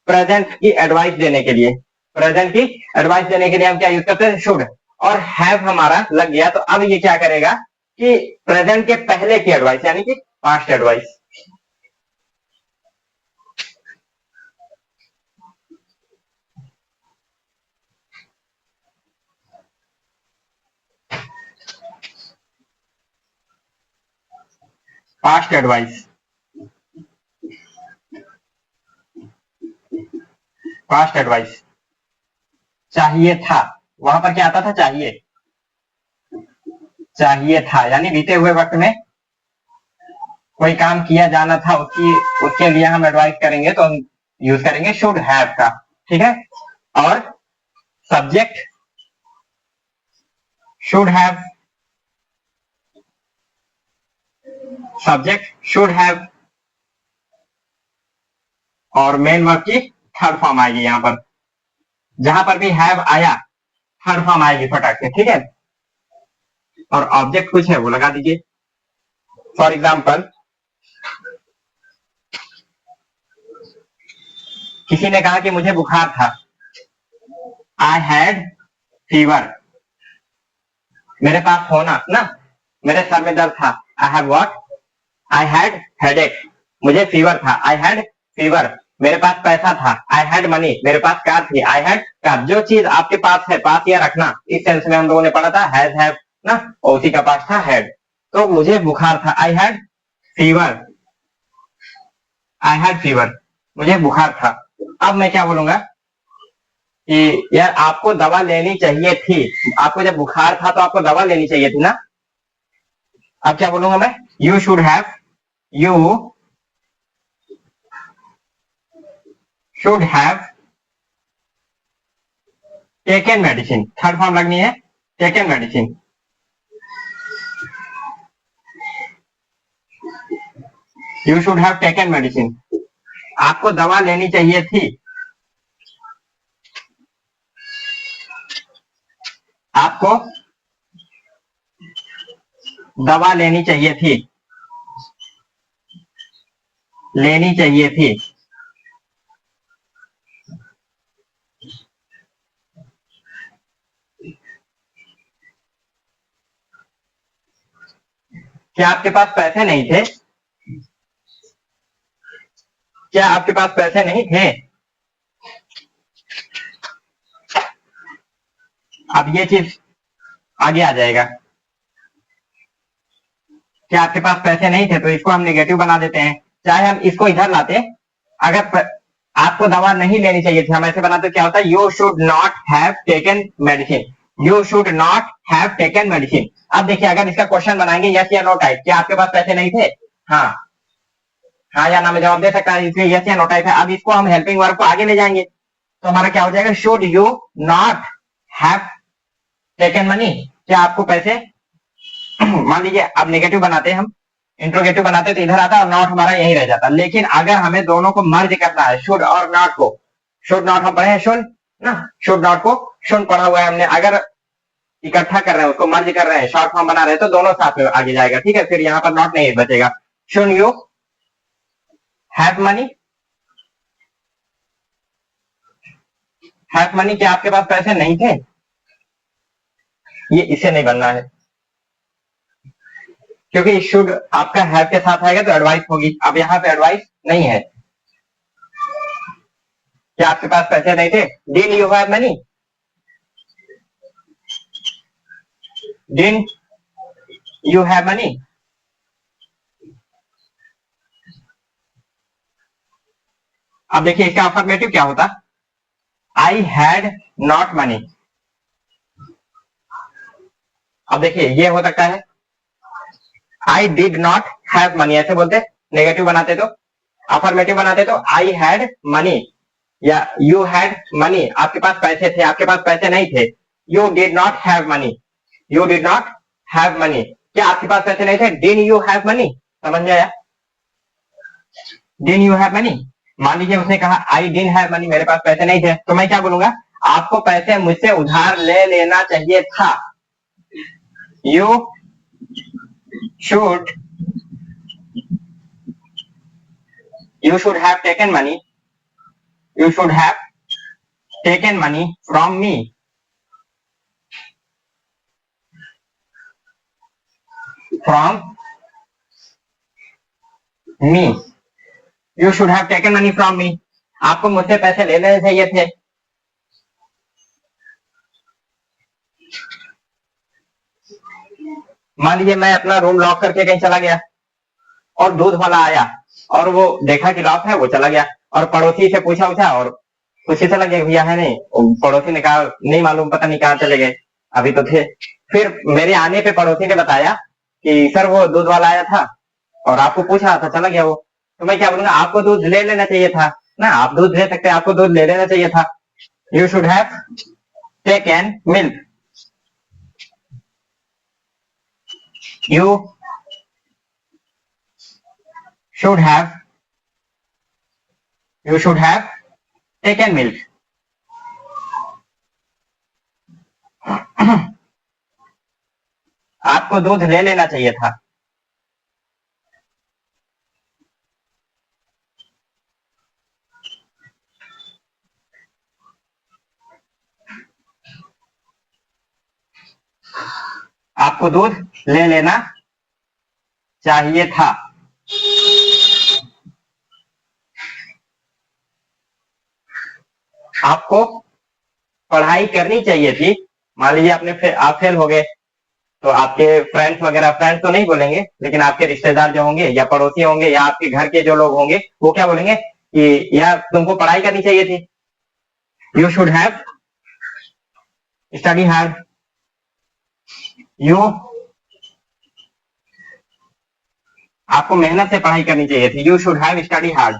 प्रेजेंट की एडवाइस देने के लिए, प्रेजेंट की एडवाइस देने के लिए हम क्या यूज करते थे, शुड। और हैव हमारा लग गया, तो अब ये क्या करेगा कि प्रेजेंट के पहले की एडवाइस, यानी कि past advice. Past advice, past advice, चाहिए था, वहां पर क्या आता था, चाहिए, चाहिए था, यानी बीते हुए वक्त में कोई काम किया जाना था, उसके लिए हम एडवाइस करेंगे तो हम यूज करेंगे शुड हैव का, ठीक है। और subject should have, subject should have, और मेन वर्ब की थर्ड फॉर्म आएगी, यहां पर जहां पर भी हैव आया थर्ड फॉर्म आएगी फटाक से, ठीक है। और ऑब्जेक्ट कुछ है वो लगा दीजिए। फॉर एग्जाम्पल, किसी ने कहा कि मुझे बुखार था, आई हैड फीवर, मेरे पास होना ना, मेरे सर में दर्द था। I have what, I had headache, मुझे फीवर था। आई हैड फीवर, मेरे पास पैसा था। आई हैड मनी, मेरे पास कार थी। आई हैड कार, जो चीज आपके पास है, पास या रखना, इस सेंस में हम लोगों ने पढ़ा था हैज हैव ना, और उसी का पास था हैड। तो मुझे बुखार था, I had fever, I had fever, मुझे बुखार था। अब मैं क्या बोलूंगा कि यार आपको दवा लेनी चाहिए थी, आपको जब बुखार था तो आपको दवा लेनी चाहिए थी ना। अब क्या बोलूंगा मैं, you should have, you should have taken medicine, third form लगनी है, taken medicine. You should have taken medicine, आपको दवा लेनी चाहिए थी, आपको दवा लेनी चाहिए थी, लेनी चाहिए थी। क्या आपके पास पैसे नहीं थे, क्या आपके पास पैसे नहीं थे। अब ये चीज आगे आ जाएगा, क्या आपके पास पैसे नहीं थे, तो इसको हम नेगेटिव बना देते हैं। चाहे हम इसको इधर लाते, अगर आपको दवा नहीं लेनी चाहिए थी, हम ऐसे बनाते क्या होता है, you should not have taken medicine, you should not have taken medicine. अब देखिए अगर इसका क्वेश्चन बनाएंगे यस या नो टाइप, क्या आपके पास पैसे नहीं थे, हाँ हाँ या ना में जवाब दे सकता है, इसलिए यस या नो टाइप है। अब इसको हम हेल्पिंग वर्ब को आगे ले जाएंगे, तो हमारा क्या हो जाएगा, should you not have taken money, क्या आपको पैसे मान लीजिए अब नेगेटिव बनाते हैं हम, इंट्रोगेटिव बनाते तो इधर आता और नॉट हमारा यही रह जाता। लेकिन अगर हमें दोनों को मर्ज करना है, शुड और नॉट को, शुड नॉट हम पढ़े हैं शुड ना, शुड नॉट को शुड पढ़ा हुआ है हमने, अगर इकट्ठा कर रहे हैं उसको मर्ज कर रहे हैं, शॉर्ट फॉर्म बना रहे हैं, तो दोनों साथ में आगे जाएगा, ठीक है। फिर यहाँ पर नॉट नहीं बचेगा। Should you have money, have money, क्या आपके पास पैसे नहीं थे, ये इसे नहीं बनना है, क्योंकि शुड आपका हैव के साथ आएगा तो एडवाइस होगी। अब यहाँ पे एडवाइस नहीं है, क्या आपके पास पैसे नहीं थे, did you have money, did you have money. अब देखिए इसका अफर्मेटिव क्या होता, आई हैड नॉट मनी। अब देखिए ये हो सकता है I did not have money, ऐसे बोलते नेगेटिव बनाते तो, अफर्मेटिव बनाते तो आई हैड मनी या यू हैड मनी, आपके पास पैसे थे, आपके पास पैसे नहीं थे। You did not have money, you did not have money, क्या आपके पास पैसे नहीं थे, डिड यू हैव मनी, समझ में आया, डिड यू हैव मनी। मान लीजिए उसने कहा आई डिडंट हैव मनी, मेरे पास पैसे नहीं थे, तो मैं क्या बोलूंगा, आपको पैसे मुझसे उधार ले लेना चाहिए था, you should, you should have taken money, you should have taken money from me, from me, you should have taken money from me, आपको मुझसे पैसे ले लेने चाहिए थे। मान लीजिए मैं अपना रूम लॉक करके कहीं चला गया और दूध वाला आया और वो देखा कि लॉक है, वो चला गया, और पड़ोसी से पूछा उछा और खुशी से लगे भैया है नहीं, पड़ोसी ने कहा नहीं मालूम, पता नहीं कहाँ चले गए, अभी तो थे। फिर मेरे आने पे पड़ोसी ने बताया कि सर वो दूध वाला आया था और आपको पूछा था, चला गया वो। तो मैं क्या बोलूंगा, आपको दूध ले लेना चाहिए था ना, आप दूध ले सकते हैं, आपको दूध ले लेना चाहिए था, you should have taken milk, you should have, you should have taken milk. आपको दूध ले लेना चाहिए था। आपको दूध ले लेना चाहिए था। आपको पढ़ाई करनी चाहिए थी। मान लीजिए आप फेल हो गए, तो आपके फ्रेंड्स तो नहीं बोलेंगे, लेकिन आपके रिश्तेदार जो होंगे या पड़ोसी होंगे या आपके घर के जो लोग होंगे वो क्या बोलेंगे कि यार तुमको पढ़ाई करनी चाहिए थी। You should have study hard. You आपको मेहनत से पढ़ाई करनी चाहिए थी। You should have study hard.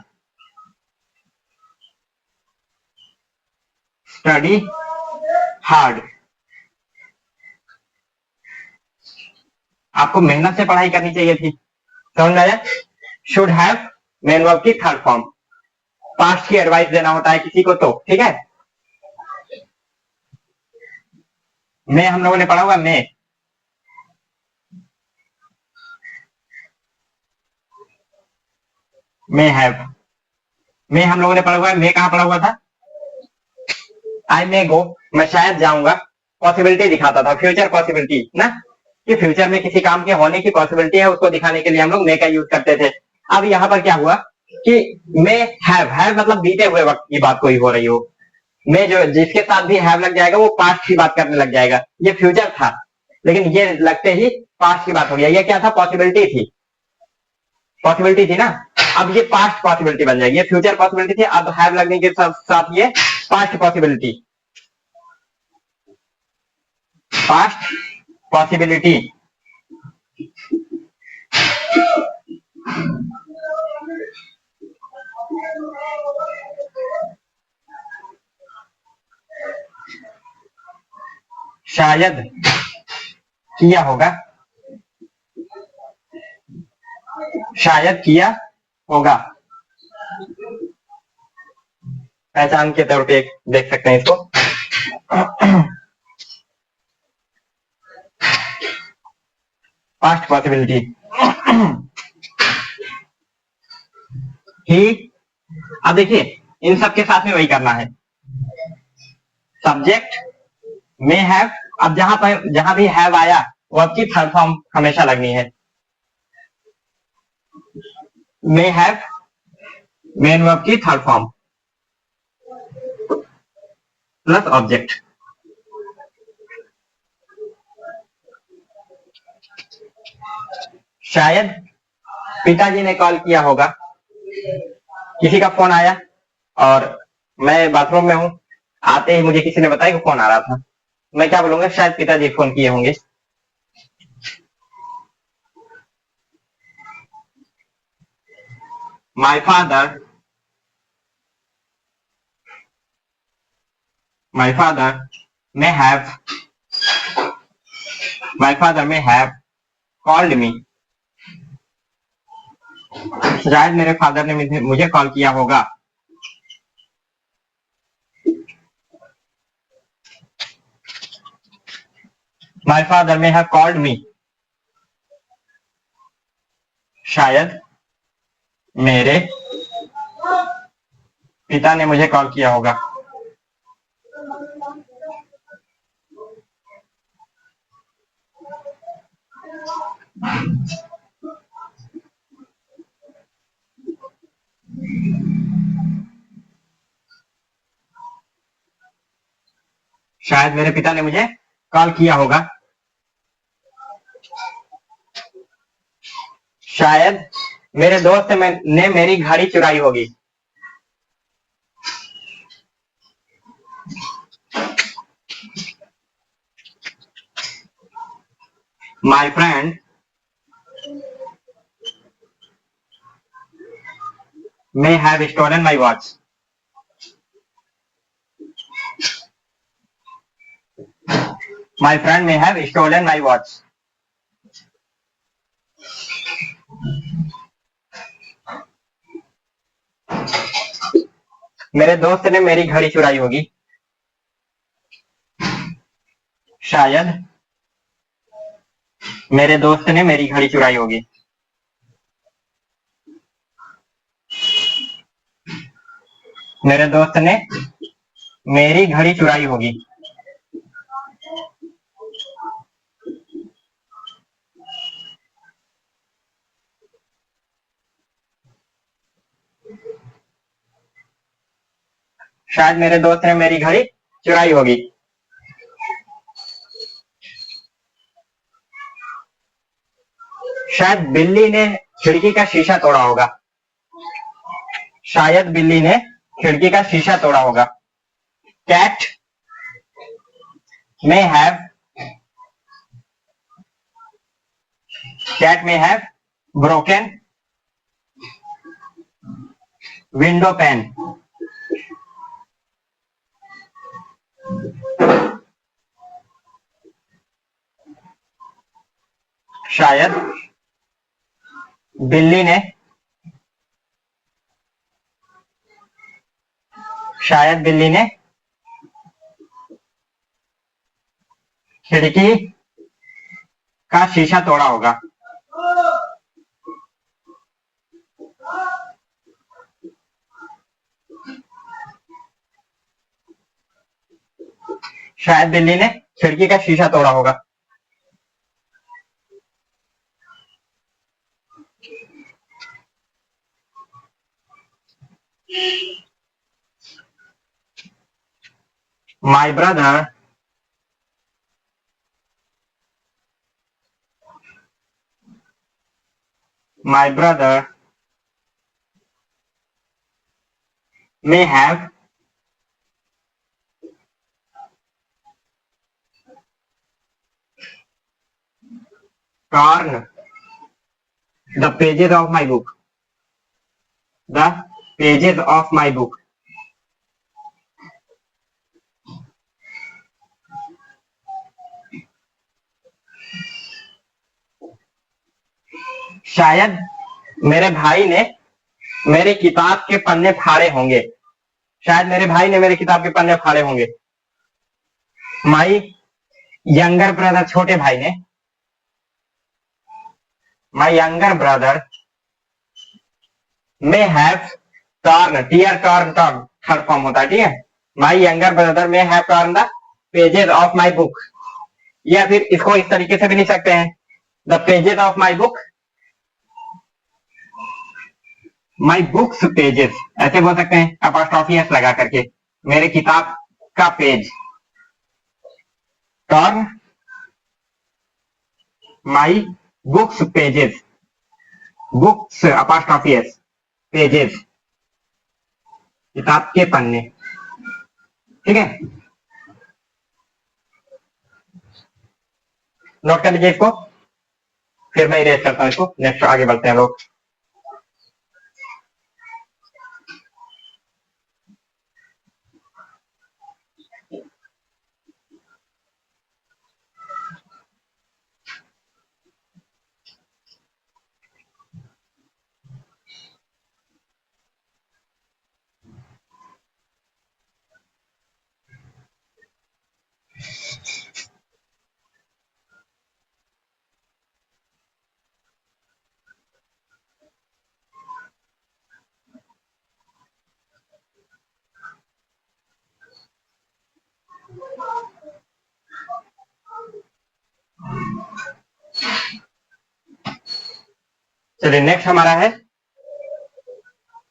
Study hard. आपको मेहनत से पढ़ाई करनी चाहिए थी। समझ में आया? शुड हैव मेन वर्ब की थर्ड फॉर्म। पास्ट की एडवाइस देना होता है किसी को तो, ठीक है। मैं हम लोगों ने पढ़ा हुआ मैं हैव। मैं हम लोगों ने पढ़ा हुआ है। मैं कहां पढ़ा हुआ था? आई मे गो, मैं शायद जाऊंगा। पॉसिबिलिटी दिखाता था, फ्यूचर पॉसिबिलिटी ना, कि फ्यूचर में किसी काम के होने की पॉसिबिलिटी है, उसको दिखाने के लिए हम लोग मे का यूज करते थे। अब यहाँ पर क्या हुआ कि मे हैव मतलब बीते हुए वक्त की बात कोई हो रही हो। मैं जो जिसके साथ भी हैव लग जाएगा वो पास्ट की बात करने लग जाएगा। ये फ्यूचर था, लेकिन ये लगते ही पास्ट की बात हो गया। ये क्या था? पॉसिबिलिटी थी। पॉसिबिलिटी थी ना, अब ये पास्ट पॉसिबिलिटी बन जाएगी। ये फ्यूचर पॉसिबिलिटी थी, अब हैव लगने के साथ ये पास्ट पॉसिबिलिटी। Past possibility. शायद किया होगा। शायद किया होगा। पहचान के तौर पे देख सकते हैं इसको। Past possibility. ही, अब देखिए इन सब के साथ में वही करना है। सब्जेक्ट मे हैव, अब जहां भी हैव आया वो आपकी थर्ड फॉर्म हमेशा लगनी है। मे हैव मेन वर्ब की थर्ड फॉर्म प्लस ऑब्जेक्ट। शायद पिताजी ने कॉल किया होगा। किसी का फोन आया और मैं बाथरूम में हूं, आते ही मुझे किसी ने बताया कि फोन आ रहा था। मैं क्या बोलूंगा? शायद पिताजी फोन किए होंगे। My father may have called me। शायद मेरे फादर ने मुझे कॉल किया होगा। My father may have called me। शायद मेरे पिता ने मुझे कॉल किया होगा। शायद मेरे पिता ने मुझे कॉल किया होगा। शायद मेरे दोस्त ने मेरी घड़ी चुराई होगी। My friend may have stolen my watch। My friend may have stolen my watch। मेरे दोस्त ने मेरी घड़ी चुराई होगी। शायद मेरे दोस्त ने मेरी घड़ी चुराई होगी। मेरे दोस्त ने मेरी घड़ी चुराई होगी। शायद मेरे दोस्त ने मेरी घड़ी चुराई होगी। शायद बिल्ली ने खिड़की का शीशा तोड़ा होगा। शायद बिल्ली ने खिड़की का शीशा तोड़ा होगा। Cat may have broken window pane। शायद बिल्ली ने खिड़की का शीशा तोड़ा होगा। शायद बिल्ली ने खिड़की का शीशा तोड़ा होगा। My brother may have torn the pages of my book। शायद मेरे भाई ने मेरी किताब के पन्ने फाड़े होंगे। शायद मेरे भाई ने मेरी किताब के पन्ने फाड़े होंगे। माई यंगर ब्रदर छोटे भाई ने my younger brother may have torn third form होता है, ठीक है। My younger brother may have torn the pages of my book, या फिर इसको इस तरीके से भी लिख सकते हैं, the pages of my book, my books pages, ऐसे बोल सकते हैं अपॉस्ट्रोफी एस लगा करके, मेरे किताब का page. Torn my books pages, books apostrophe S, pages किताब के पन्ने, ठीक है। नोट कर लीजिए इसको, फिर मैं इरेज करता हूं इसको। नेक्स्ट आगे बढ़ते हैं लोग। चलिए नेक्स्ट हमारा है,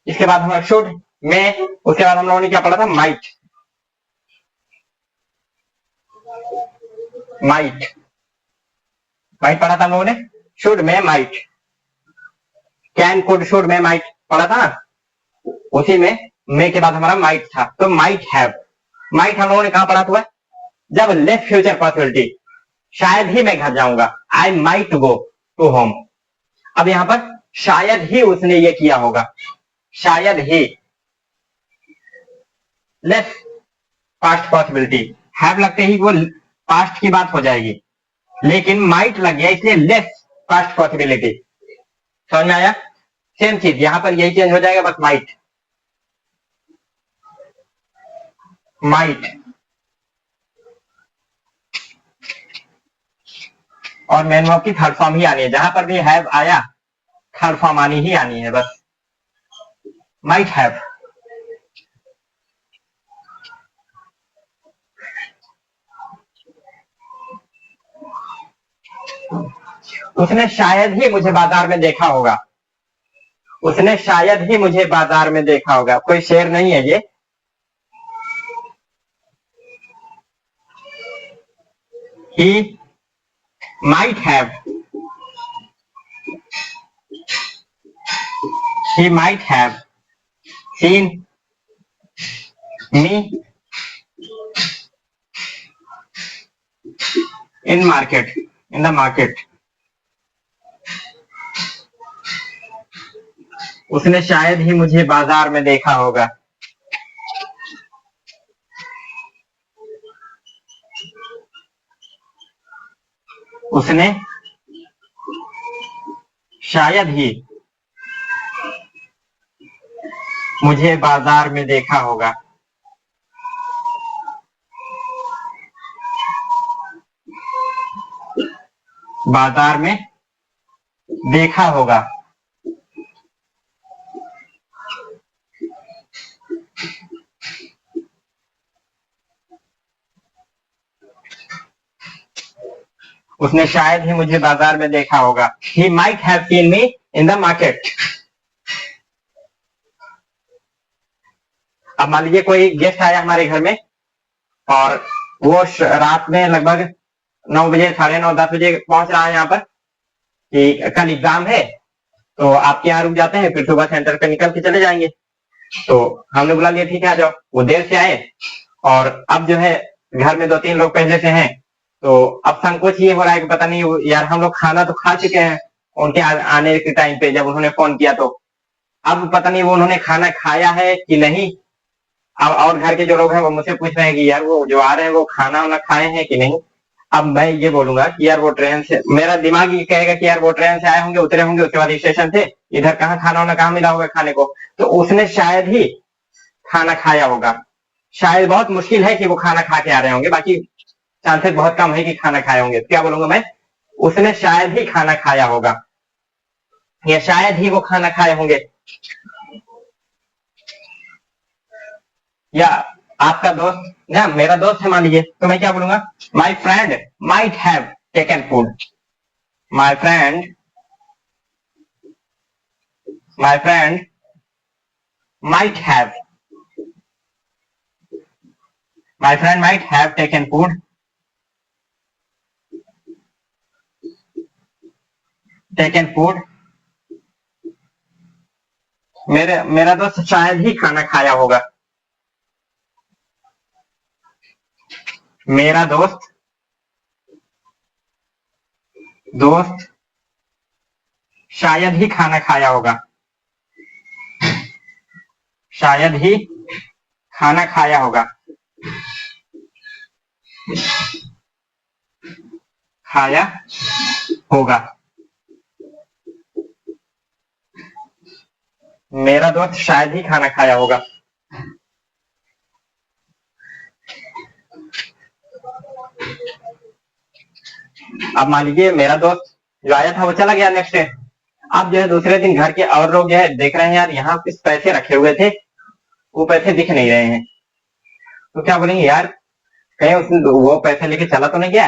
इसके बाद हमारा शुड में, उसके बाद हम लोगों ने क्या पढ़ा था, माइट। माइट माइट पढ़ा था हम लोगों ने, शुड में माइट, कैन कुड शुड में माइट पढ़ा था ना, उसी में के बाद हमारा माइट था। तो माइट हैव, माइट हम लोगों ने कहा पढ़ा हुआ, जब लेफ्ट फ्यूचर पॉसिबिलिटी, शायद ही मैं घर जाऊंगा, I might go to home. अब यहां पर शायद ही उसने ये किया होगा, शायद ही, लेफ्ट पास्ट पॉसिबिलिटी, हैव लगते ही वो पास्ट की बात हो जाएगी, लेकिन माइट लग गया इसलिए लेस पास्ट पॉसिबिलिटी। समझ में आया? सेम चीज यहां पर यही चेंज हो जाएगा, बस माइट, माइट और मेन वर्ब की थर्ड फॉर्म ही आनी है, जहां पर भी हैव आया थर्ड फॉर्म आनी ही आनी है, बस माइट हैव। उसने शायद ही मुझे बाजार में देखा होगा, उसने शायद ही मुझे बाजार में देखा होगा। कोई शेर नहीं है ये, he might have seen me in the market. उसने शायद ही मुझे बाजार में देखा होगा. उसने शायद ही मुझे बाजार में देखा होगा. बाजार में देखा होगा. उसने शायद ही मुझे बाजार में देखा होगा. He might have seen me in the market. अब मान लीजिए कोई गेस्ट आया हमारे घर में और वो रात में लगभग 9 बजे, 9:30, 10 बजे पहुंच रहा है यहाँ पर कि कल एग्जाम है, तो आपके यहाँ रुक जाते हैं, फिर सुबह सेंटर पे निकल के चले जाएंगे. तो हमने बुला लिया, ठीक है आ जाओ. वो देर से आए और अब जो है घर में 2-3 लोग पहले से हैं, तो अब संकोच ये हो रहा है कि पता नहीं यार हम लोग खाना तो खा चुके हैं उनके आने के टाइम पे जब उन्होंने फोन किया, तो अब पता नहीं वो उन्होंने खाना खाया है कि नहीं. अब और घर के जो लोग हैं वो मुझसे पूछ रहे हैं कि यार वो जो आ रहे हैं वो खाना वाना खाए हैं कि नहीं. अब मैं ये बोलूंगा कि यार वो ट्रेन से, मेरा दिमाग ये कहेगा कि यार वो ट्रेन से आए होंगे, उतरे होंगे, उसके बाद स्टेशन थे, इधर कहाँ खाना वाना कहाँ मिला होगा खाने को, तो उसने शायद ही खाना खाया होगा. शायद बहुत मुश्किल है कि वो खाना खा के आ रहे होंगे, बाकी चांसेस बहुत कम है कि खाना खाए होंगे. तो क्या बोलूंगा मैं, उसने शायद ही खाना खाया होगा या शायद ही वो खाना खाए होंगे. या आपका दोस्त या मेरा दोस्त है मान लीजिए, तो मैं क्या बोलूंगा, my friend might have taken food. My friend might have taken food. मेरा दोस्त शायद ही खाना खाया होगा. मेरा दोस्त शायद ही खाना खाया होगा. शायद ही खाना खाया होगा. खाया होगा. मेरा दोस्त शायद ही खाना खाया होगा. अब मान लीजिए मेरा दोस्त जो आया था वो चला गया नेक्स्ट डे. अब जो है दूसरे दिन घर के और लोग जो है देख रहे हैं यार यहाँ कुछ पैसे रखे हुए थे, वो पैसे दिख नहीं रहे हैं. तो क्या बोलेंगे यार कहीं उसने वो पैसे लेके चला तो नहीं गया.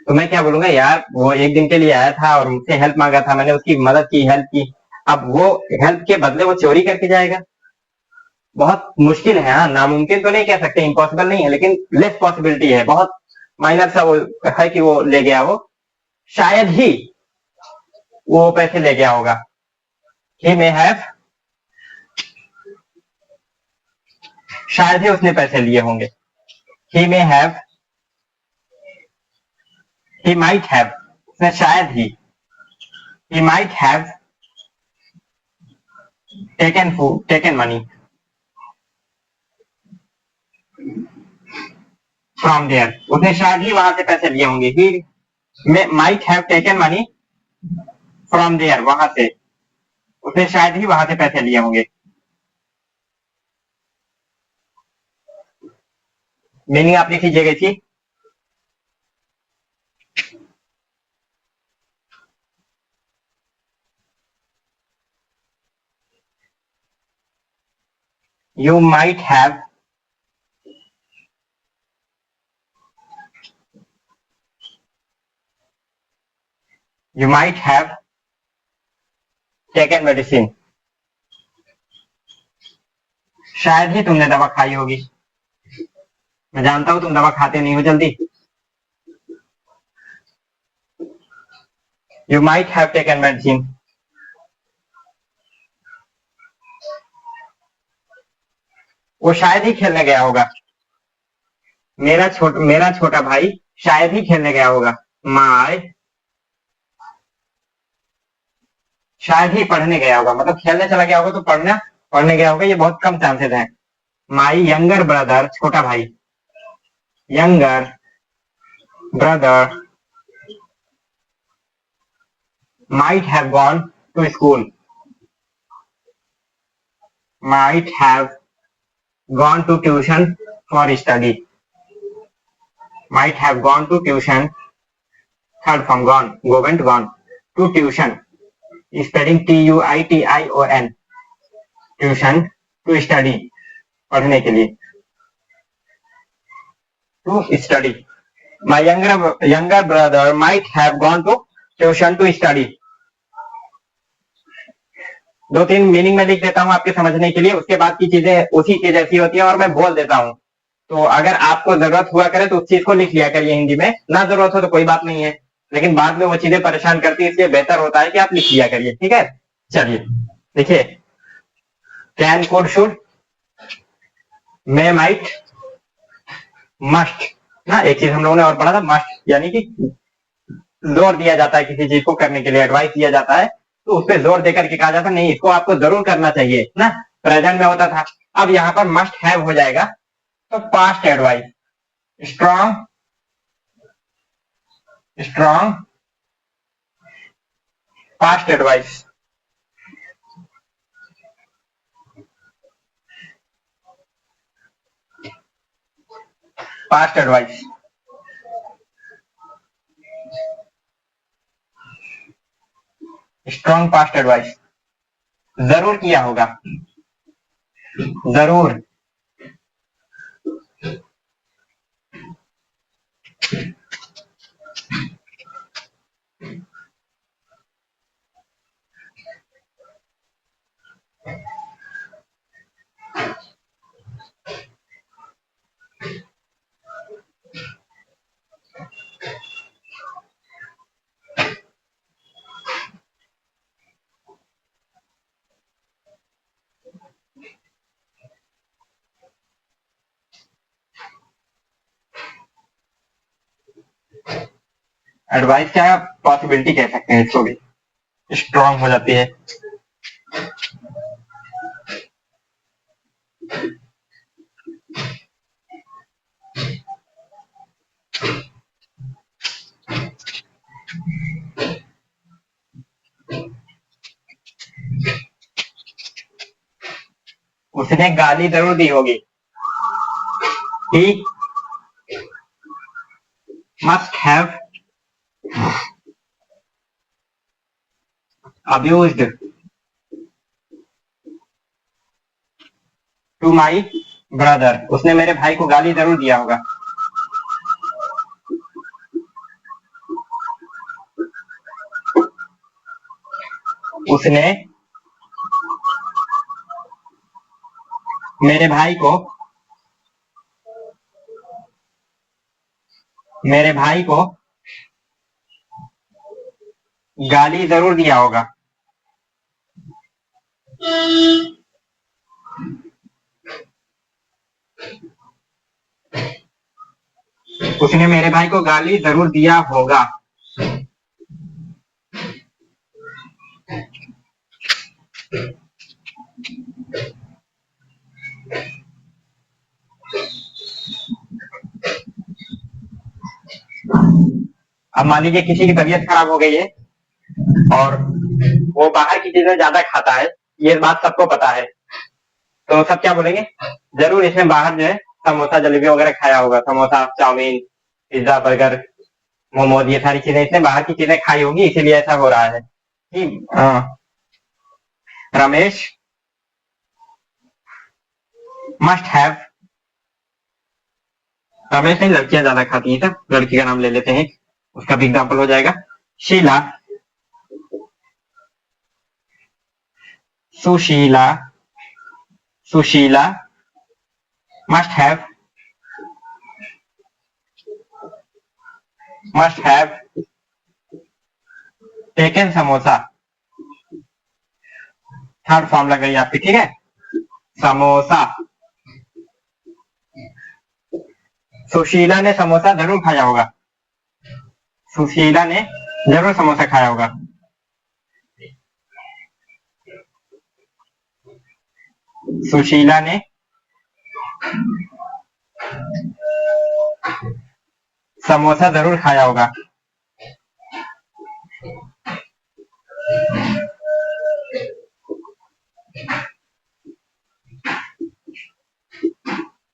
तो मैं क्या बोलूंगा, यार वो एक दिन के लिए आया था और मुझसे हेल्प मांगा था, मैंने उसकी मदद की, हेल्प की, अब वो हेल्प के बदले वो चोरी करके जाएगा. बहुत मुश्किल है. हाँ, नामुमकिन तो नहीं कह सकते, इम्पॉसिबल नहीं है, लेकिन लेस पॉसिबिलिटी है, बहुत माइनर सा वो है कि वो ले गया. वो शायद ही वो पैसे ले गया होगा. ही मे हैव, शायद ही उसने पैसे लिए होंगे. He may have, he might have, उसने शायद ही, he might have taken money from there. उसने शायद ही वहां से पैसे लिए होंगे. he might have taken money from there. वहां से उसने शायद ही वहां से पैसे लिए होंगे. मीनिंग आप लिख लीजिएगा इसकी. You might have taken medicine. शायद ही तुमने दवा खाई होगी. मैं जानता हूं तुम दवा खाते नहीं हो जल्दी. You might have taken medicine. वो शायद ही खेलने गया होगा. मेरा छोटा भाई शायद ही खेलने गया होगा. My शायद ही पढ़ने गया होगा, मतलब खेलने चला गया होगा तो पढ़ने गया होगा, ये बहुत कम चांसेस है. माई यंगर ब्रदर, छोटा भाई, younger brother might have gone to school, might have gone to tuition for study, might have gone to tuition, third form gone, go went gone, to tuition, spelling TUITION, tuition, to study, पढ़ने के लिए, to study. My younger brother might have gone to tuition to study. 2-3 meaning में लिख देता हूँ आपके समझने के लिए, उसके बाद की चीजें उसी के जैसी होती है और मैं बोल देता हूँ. तो अगर आपको जरूरत हुआ करे तो उस चीज को लिख लिया करिए हिंदी में, ना जरूरत हो तो कोई बात नहीं है, लेकिन बाद में वो चीजें परेशान करती है, इसलिए बेहतर होता है कि आप लिख लिया करिए. ठीक है, चलिए देखिए. Can, could, should, may, might, must ना. एक चीज हम लोगों ने और पढ़ा था, मस्ट यानी कि जोर दिया जाता है किसी चीज को करने के लिए, एडवाइस दिया जाता है तो उस पर जोर देकर के कहा जाता है नहीं इसको आपको जरूर करना चाहिए ना. प्रेजेंट में होता था, अब यहाँ पर मस्ट हैव हो जाएगा तो past advice. Strong, strong past advice, past advice, strong past advice. जरूर किया होगा, जरूर. एडवाइस क्या पॉसिबिलिटी कह सकते हैं इसको भी, स्ट्रॉन्ग हो जाती है. उसने गाली जरूर दी होगी. He must have abused to my brother, उसने मेरे भाई को गाली जरूर दिया होगा. उसने मेरे भाई को गाली जरूर दिया होगा. उसने मेरे भाई को गाली जरूर दिया होगा. अब मान लीजिए किसी की तबीयत खराब हो गई है और वो बाहर की चीजें ज्यादा खाता है, ये बात सबको पता है, तो सब क्या बोलेंगे, जरूर इसने बाहर जो है समोसा जलेबी वगैरह खाया होगा, samosa, chowmein, pizza, burger, momos, ये सारी चीजें इसने बाहर की चीजें खाई होंगी इसीलिए ऐसा हो रहा है. रमेश मस्ट हैव, रमेश नहीं, लड़कियां ज्यादा खाती हैं, सब लड़की का नाम ले लेते हैं, उसका भी एग्जाम्पल हो जाएगा. Sheela, Sushila, Sushila must have taken samosa, third form लग गई आपकी, ठीक है, समोसा। सुशीला ने समोसा जरूर खाया होगा, सुशीला ने जरूर समोसा खाया होगा। सुशीला ने समोसा जरूर खाया होगा।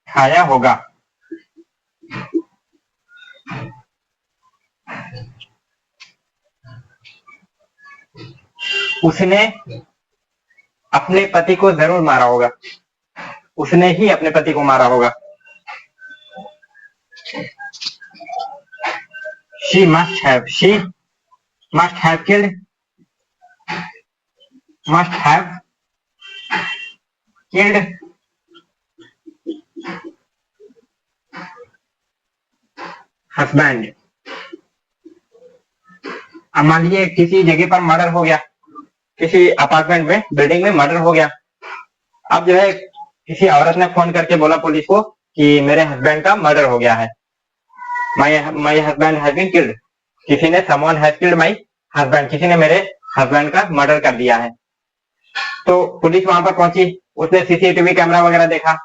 खाया होगा। उसने अपने पति को जरूर मारा होगा, उसने ही अपने पति को मारा होगा। She must have, she must have killed, must have killed husband। अब मान लीजिए किसी जगह पर मर्डर हो गया, किसी अपार्टमेंट में, बिल्डिंग में मर्डर हो गया। अब जो है किसी औरत ने फोन करके बोला पुलिस को कि मेरे हस्बैंड का मर्डर हो गया है, my husband has been killed. किसी ने, someone has killed my husband, किसी ने मेरे हस्बैंड का मर्डर कर दिया है। तो पुलिस वहां पर पहुंची, उसने सीसीटीवी कैमरा वगैरह देखा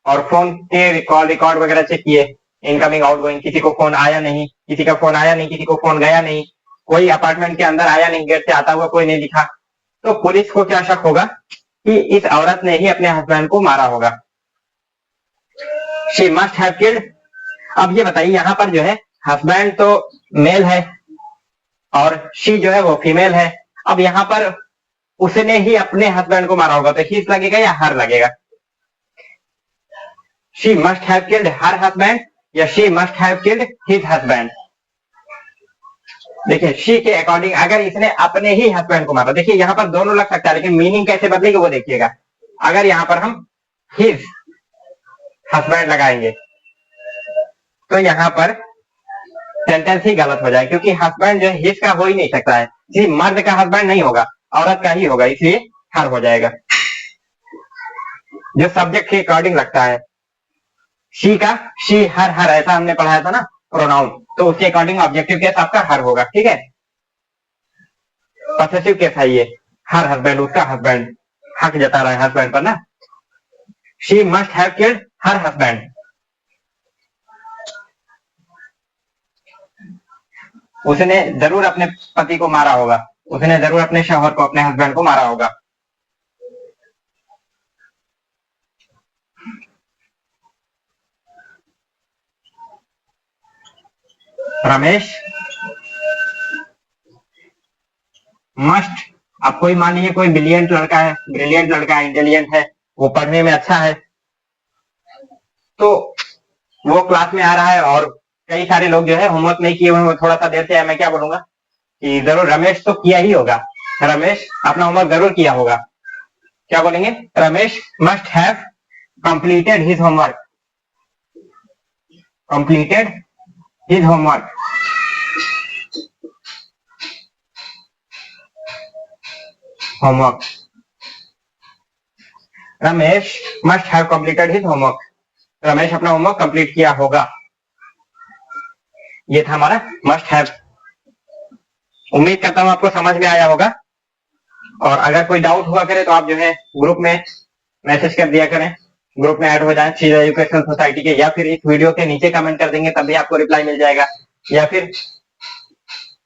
और फोन के कॉल रिकॉर्ड वगैरह चेक किए, इनकमिंग आउटगोइंग, किसी को फोन आया नहीं, किसी का फोन आया नहीं, किसी को फोन गया नहीं, कोई अपार्टमेंट के अंदर आया नहीं, गेट से आता हुआ कोई नहीं दिखा। तो पुलिस को क्या शक होगा कि इस औरत ने ही अपने हस्बैंड को मारा होगा। She must have killed. अब ये बताइए यहाँ पर जो है हस्बैंड तो मेल है और शी जो है वो फीमेल है। अब यहाँ पर उसने ही अपने हस्बैंड को मारा होगा, तो हिज लगेगा या हर लगेगा? She must have killed her husband या she must have killed his husband? देखिए शी के अकॉर्डिंग अगर इसने अपने ही हस्बैंड को मारा, देखिए यहाँ पर दोनों लग सकता है, लेकिन मीनिंग कैसे बदलेगी वो देखिएगा। अगर यहाँ पर हम हिज हस्बैंड लगाएंगे तो यहाँ पर सेंटेंस ही गलत हो जाए, क्योंकि हस्बैंड जो है हिज का हो ही नहीं सकता है, जी मर्द का हस्बैंड नहीं होगा, औरत का ही होगा, इसलिए हर हो जाएगा। जो सब्जेक्ट के अकॉर्डिंग लगता है, शी का शी हर हर ऐसा हमने पढ़ाया था ना प्रोनाउन, तो उसके अकॉर्डिंग ऑब्जेक्टिव केस आपका हर होगा, ठीक है। पॉसेसिव केस है ये, हर हस्बैंड, उसका हस्बैंड, हक जता रहा है हस्बैंड पर ना। She must have killed her husband. उसने जरूर अपने पति को मारा होगा, उसने जरूर अपने शौहर को, अपने हस्बैंड को मारा होगा। रमेश मस्ट, अब कोई मान लीजिए कोई ब्रिलियंट लड़का है, ब्रिलियंट लड़का है, इंटेलिजेंट है, वो पढ़ने में अच्छा है, तो वो क्लास में आ रहा है और कई सारे लोग जो है होमवर्क नहीं किए हुए, वो थोड़ा सा देर से है, मैं क्या बोलूंगा कि जरूर रमेश तो किया ही होगा, रमेश अपना होमवर्क जरूर किया होगा। क्या बोलेंगे? Ramesh must have completed his homework, completed his homework. Homework, Ramesh must have completed his homework, Ramesh अपना होमवर्क कंप्लीट किया होगा। ये था हमारा मस्ट हैव। उम्मीद करता हूं आपको समझ में आया होगा, और अगर कोई डाउट हुआ करे तो आप जो है ग्रुप में मैसेज कर दिया करें, ग्रुप में ऐड हो जाए चीज एजुकेशन सोसाइटी के, या फिर इस वीडियो के नीचे कमेंट कर देंगे तब भी आपको रिप्लाई मिल जाएगा, या फिर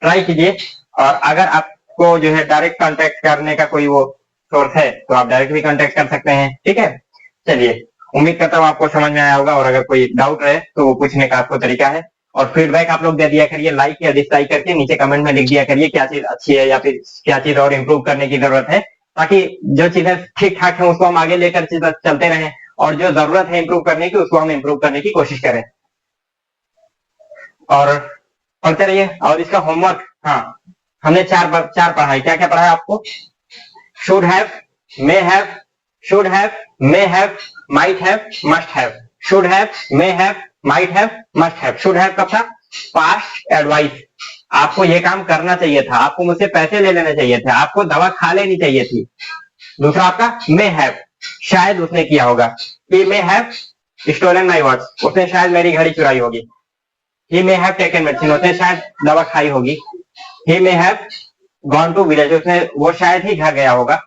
ट्राई कीजिए। और अगर आपको जो है डायरेक्ट कांटेक्ट करने का कोई वो सोर्स है तो आप डायरेक्ट भी कांटेक्ट कर सकते हैं, ठीक है। चलिए, उम्मीद करता हूँ आपको समझ में आया होगा, और अगर कोई डाउट रहे तो वो पूछने का आपको तरीका है, और फीडबैक आप लोग दे दिया करिए, लाइक या डिसलाइक करके नीचे कमेंट में लिख दिया करिए क्या चीज अच्छी है या फिर क्या चीज और इम्प्रूव करने की जरूरत है, ताकि जो चीजें ठीक ठाक है उसको हम आगे लेकर चलते रहें, और जो जरूरत है इम्प्रूव करने की उसको हम इम्प्रूव करने की कोशिश करें। और पढ़ते रहिए। और इसका होमवर्क, हाँ, हमने चार पढ़ा है। क्या क्या पढ़ा है आपको? Should have, may have, should have, may have, might have, must have. Should have, may have, might have, must have. Should have कब था? पास्ट एडवाइस, आपको ये काम करना चाहिए था, आपको मुझसे पैसे ले लेने चाहिए थे, आपको दवा खा लेनी चाहिए थी। दूसरा आपका मे हैव, शायद उसने किया होगा। He may have stolen my watch, उसने शायद मेरी घड़ी चुराई होगी। He may have taken medicine, उसने शायद दवा खाई होगी। He may have gone to village, उसने वो शायद ही घर गया होगा।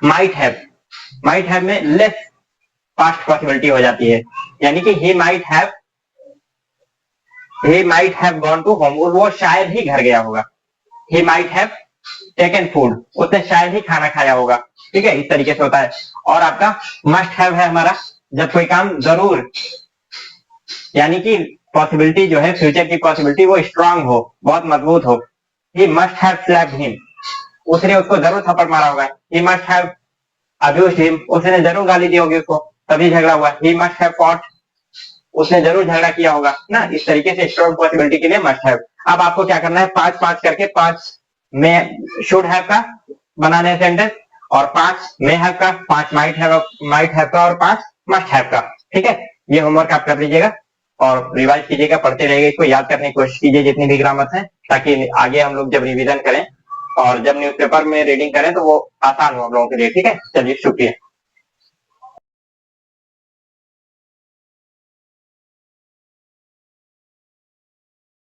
माइट हैव में लेस पास्ट पॉसिबिलिटी हो जाती है, यानी कि he might have gone to home, वो शायद ही घर गया होगा। He might have taken food, उसने शायद ही खाना खाया होगा। ठीक है, इस तरीके से होता है। और आपका मस्ट हैव है हमारा जब कोई काम जरूर, यानी कि पॉसिबिलिटी जो है, फ्यूचर की पॉसिबिलिटी वो स्ट्रांग हो, बहुत मजबूत हो। ही मस्ट हैव स्लैप्ड हिम, उसने उसको जरूर थप्पड़ मारा होगा। ही मस्ट हैव अब्यूज्ड हिम, उसने जरूर गाली दी होगी उसको, तभी झगड़ा हुआ। ही मस्ट हैव फॉट, उसने जरूर झगड़ा किया होगा ना। इस तरीके से स्ट्रॉन्ग पॉसिबिलिटी के लिए मस्ट हैव। अब आपको क्या करना है, 5-5 करके 5 में शुड हैव का बनाने हैं सेंटेंस, और 5 में हैव का, 5 माइट हैव का, और 5 मस्ट हैव का। ठीक है, ये होमवर्क आप कर लीजिएगा और रिवाइज कीजिएगा, पढ़ते रहिएगा, इसको याद करने की कोशिश कीजिए जितनी भी ग्रामर है, ताकि आगे हम लोग जब रिवीजन करें और जब न्यूज़पेपर में रीडिंग करें तो वो आसान हो हम लोगों के लिए। ठीक है, चलिए शुक्रिया।